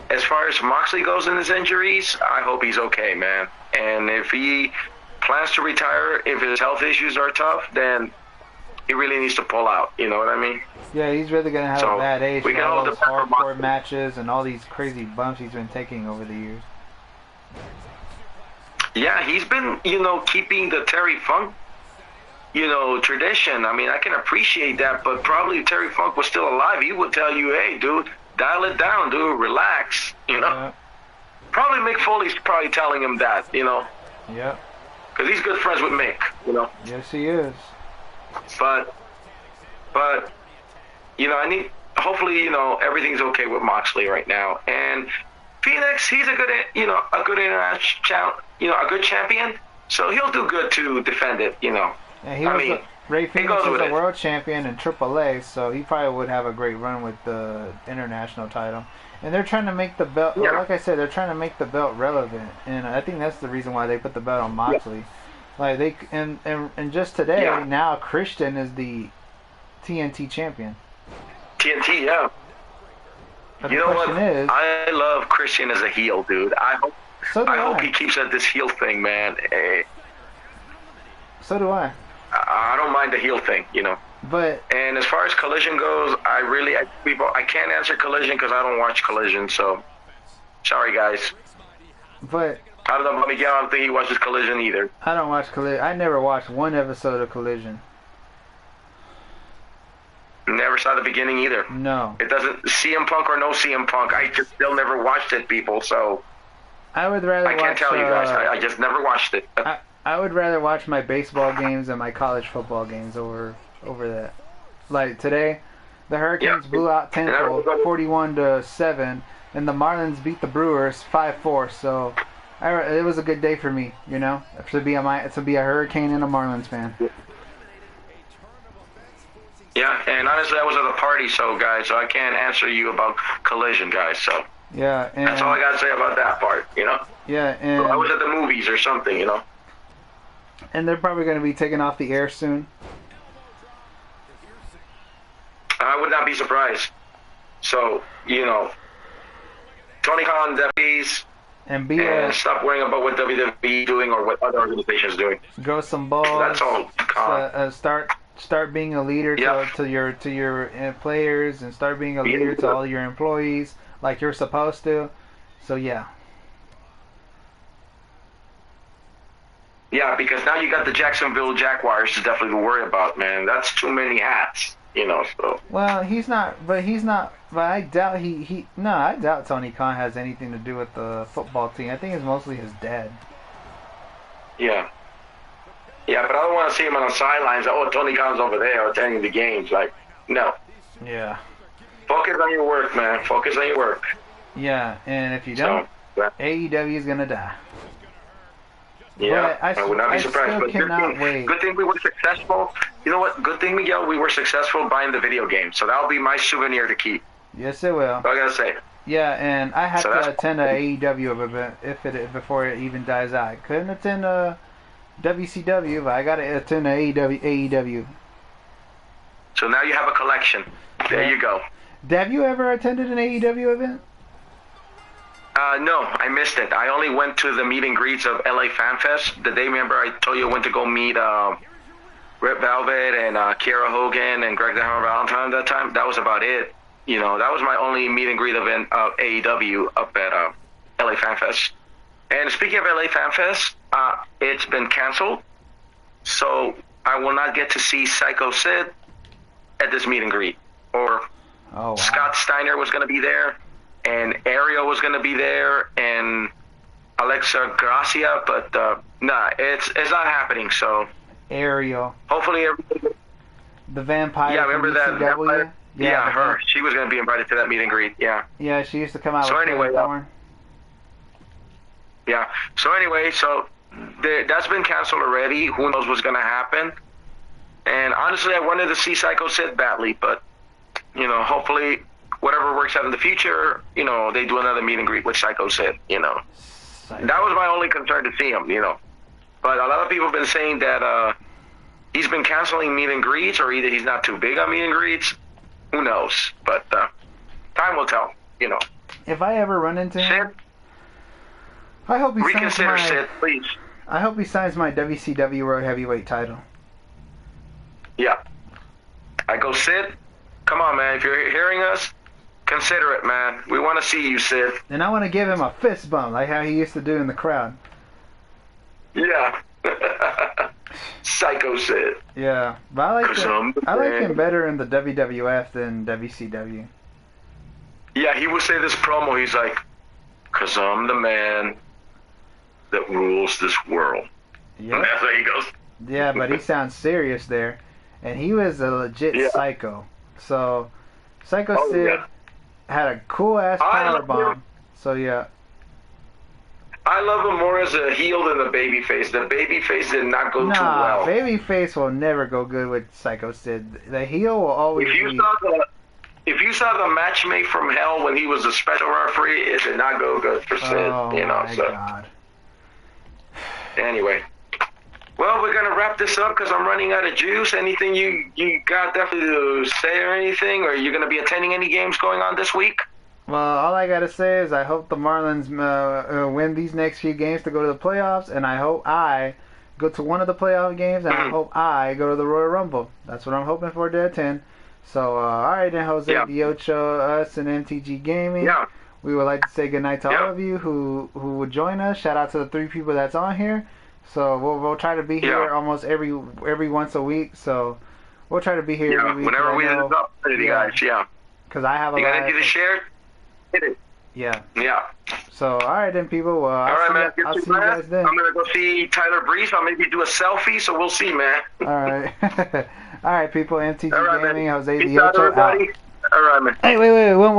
as far as Moxley goes in his injuries, I hope he's okay, man. And if he plans to retire, if his health issues are tough, then he really needs to pull out. You know what I mean? Yeah, he's really going to have a bad age with all those hardcore matches and all these crazy bumps he's been taking over the years. Yeah, he's been, keeping the Terry Funk, tradition. I mean, I can appreciate that, but probably if Terry Funk was still alive, he would tell you, hey, dude, dial it down, dude, relax, Yeah. Probably Mick Foley's probably telling him that, Yeah. Because he's good friends with Mick, Yes, he is. But hopefully, everything's okay with Moxley right now. And Phoenix, he's a good international, a good champion. So he'll do good to defend it, And Ray Phoenix is a world champion in AAA, so he probably would have a great run with the international title. And they're trying to make the belt, like I said, they're trying to make the belt relevant. And I think that's the reason why they put the belt on Moxley. Like and just today, now Christian is the TNT champion. TNT, yeah. But you know what? I love Christian as a heel, dude. I hope he keeps at this heel thing, man. So do I. I don't mind the heel thing, And as far as Collision goes, I can't answer Collision because I don't watch Collision. So sorry, guys. But I don't know about Miguel. I don't think he watches Collision either. I don't watch Collision. I never watched one episode of Collision. Never saw the beginning either. No. It doesn't CM Punk or no CM Punk. I just still never watched it, people. So I would rather. I can't tell you guys. I just never watched it. I would rather watch my baseball games and my college football games over that. Like today, the Hurricanes blew out Temple 41-7, and the Marlins beat the Brewers 5-4. So it was a good day for me, to be a Hurricane and a Marlins fan. Yeah, and honestly, I was at the party, so guys, so I can't answer you about Collision, guys. So Yeah, and that's all I gotta say about that part. yeah, So I was and at the movies or something. and they're probably going to be taken off the air soon. I would not be surprised. So Tony Khan definitely And be and stop worrying about what WWE doing or what other organizations doing. grow some balls. That's all. Start being a leader Yeah. to your players, and start being a leader to all your employees like you're supposed to. So yeah. Yeah, because now you got the Jacksonville Jaguars to definitely worry about, man. That's too many hats, so. Well, he's not. But I doubt I doubt Tony Khan has anything to do with the football team. I think it's mostly his dad. Yeah. Yeah, but I don't want to see him on the sidelines. Oh, Tony Khan's over there attending the games. Like, no. Yeah. Focus on your work, man. Focus on your work. Yeah, and if you don't, AEW is gonna die. Yeah, But I would not be surprised. But good thing we were successful. You know what? Good thing, Miguel, we were successful buying the video game. So that'll be my souvenir to keep. Yes, it will. That's all I gotta say. Yeah, and I have to attend a AEW event before it even dies out. I couldn't attend a WCW, but I gotta attend a AEW. So now you have a collection. There you go. Have you ever attended an AEW event? No, I missed it. I only went to the meet and greets of LA Fan Fest. The day, remember, I told you I went to go meet Rip Velvet and Kiera Hogan and Greg the Hammer Valentine that time. That was about it. That was my only meet and greet event of AEW up at LA Fan Fest. And speaking of LA Fan Fest, it's been canceled. So I will not get to see Psycho Sid at this meet and greet. Or Scott Steiner was going to be there. And Ariel was going to be there, and Alexa Gracia, but nah, it's not happening. So Ariel, hopefully, the vampire. Yeah, remember that vampire? Yeah, her. She was going to be invited to that meet and greet. Yeah. Yeah, she used to come out. So with anyway, yeah. So anyway, that's been canceled already. Who knows what's going to happen? And honestly, I wanted to see Psycho Sid badly, but hopefully, whatever works out in the future, they do another meet and greet with Psycho Sid, That was my only concern to see him, But a lot of people have been saying that he's been canceling meet and greets, or either he's not too big on meet and greets. Who knows? But time will tell, If I ever run into him, I hope he reconsider Sid, please. I hope he signs my WCW World Heavyweight title. Yeah. I go, Sid, come on, man. If you're hearing us, consider it, man. We want to see you, Sid. And I want to give him a fist bump, like how he used to do in the crowd. Yeah. Psycho Sid. Yeah, but I like him better in the WWF than WCW. Yeah, he would say this promo. He's like, "'Cause I'm the man that rules this world." Yeah. That's how he goes. Yeah, but he sounds serious there, and he was a legit psycho. So, Psycho Sid had a cool ass power bomb. So yeah. I love him more as a heel than the babyface. The babyface did not go too well. Babyface will never go good with Psycho Sid. The heel will always. If you saw the match made from hell when he was a special referee, it did not go good for Sid. Oh my God. Anyway. Well, we're going to wrap this up because I'm running out of juice. Anything you got definitely to say or anything? Or you're going to be attending any games going on this week? Well, all I got to say is I hope the Marlins win these next few games to go to the playoffs. And I hope I go to one of the playoff games. And I hope I go to the Royal Rumble. That's what I'm hoping for to attend. So, all right then, Jose, the Ocho, us, and MTG Gaming. Yeah. We would like to say goodnight to all of you who would join us. Shout out to the 3 people that's on here. So we'll try to be here almost every once a week. So we'll try to be here every week. Whenever we have the opportunity, guys. Because I have a lot. You got anything to share? Hit it. Yeah. Yeah. So all right then, people. Well, I'll see you guys then. I'm gonna go see Tyler Breeze. I'll maybe do a selfie. So we'll see, man. All right. All right, people. MTG Gaming. Man. Jose the Ocho out. All right, man. Hey, wait. One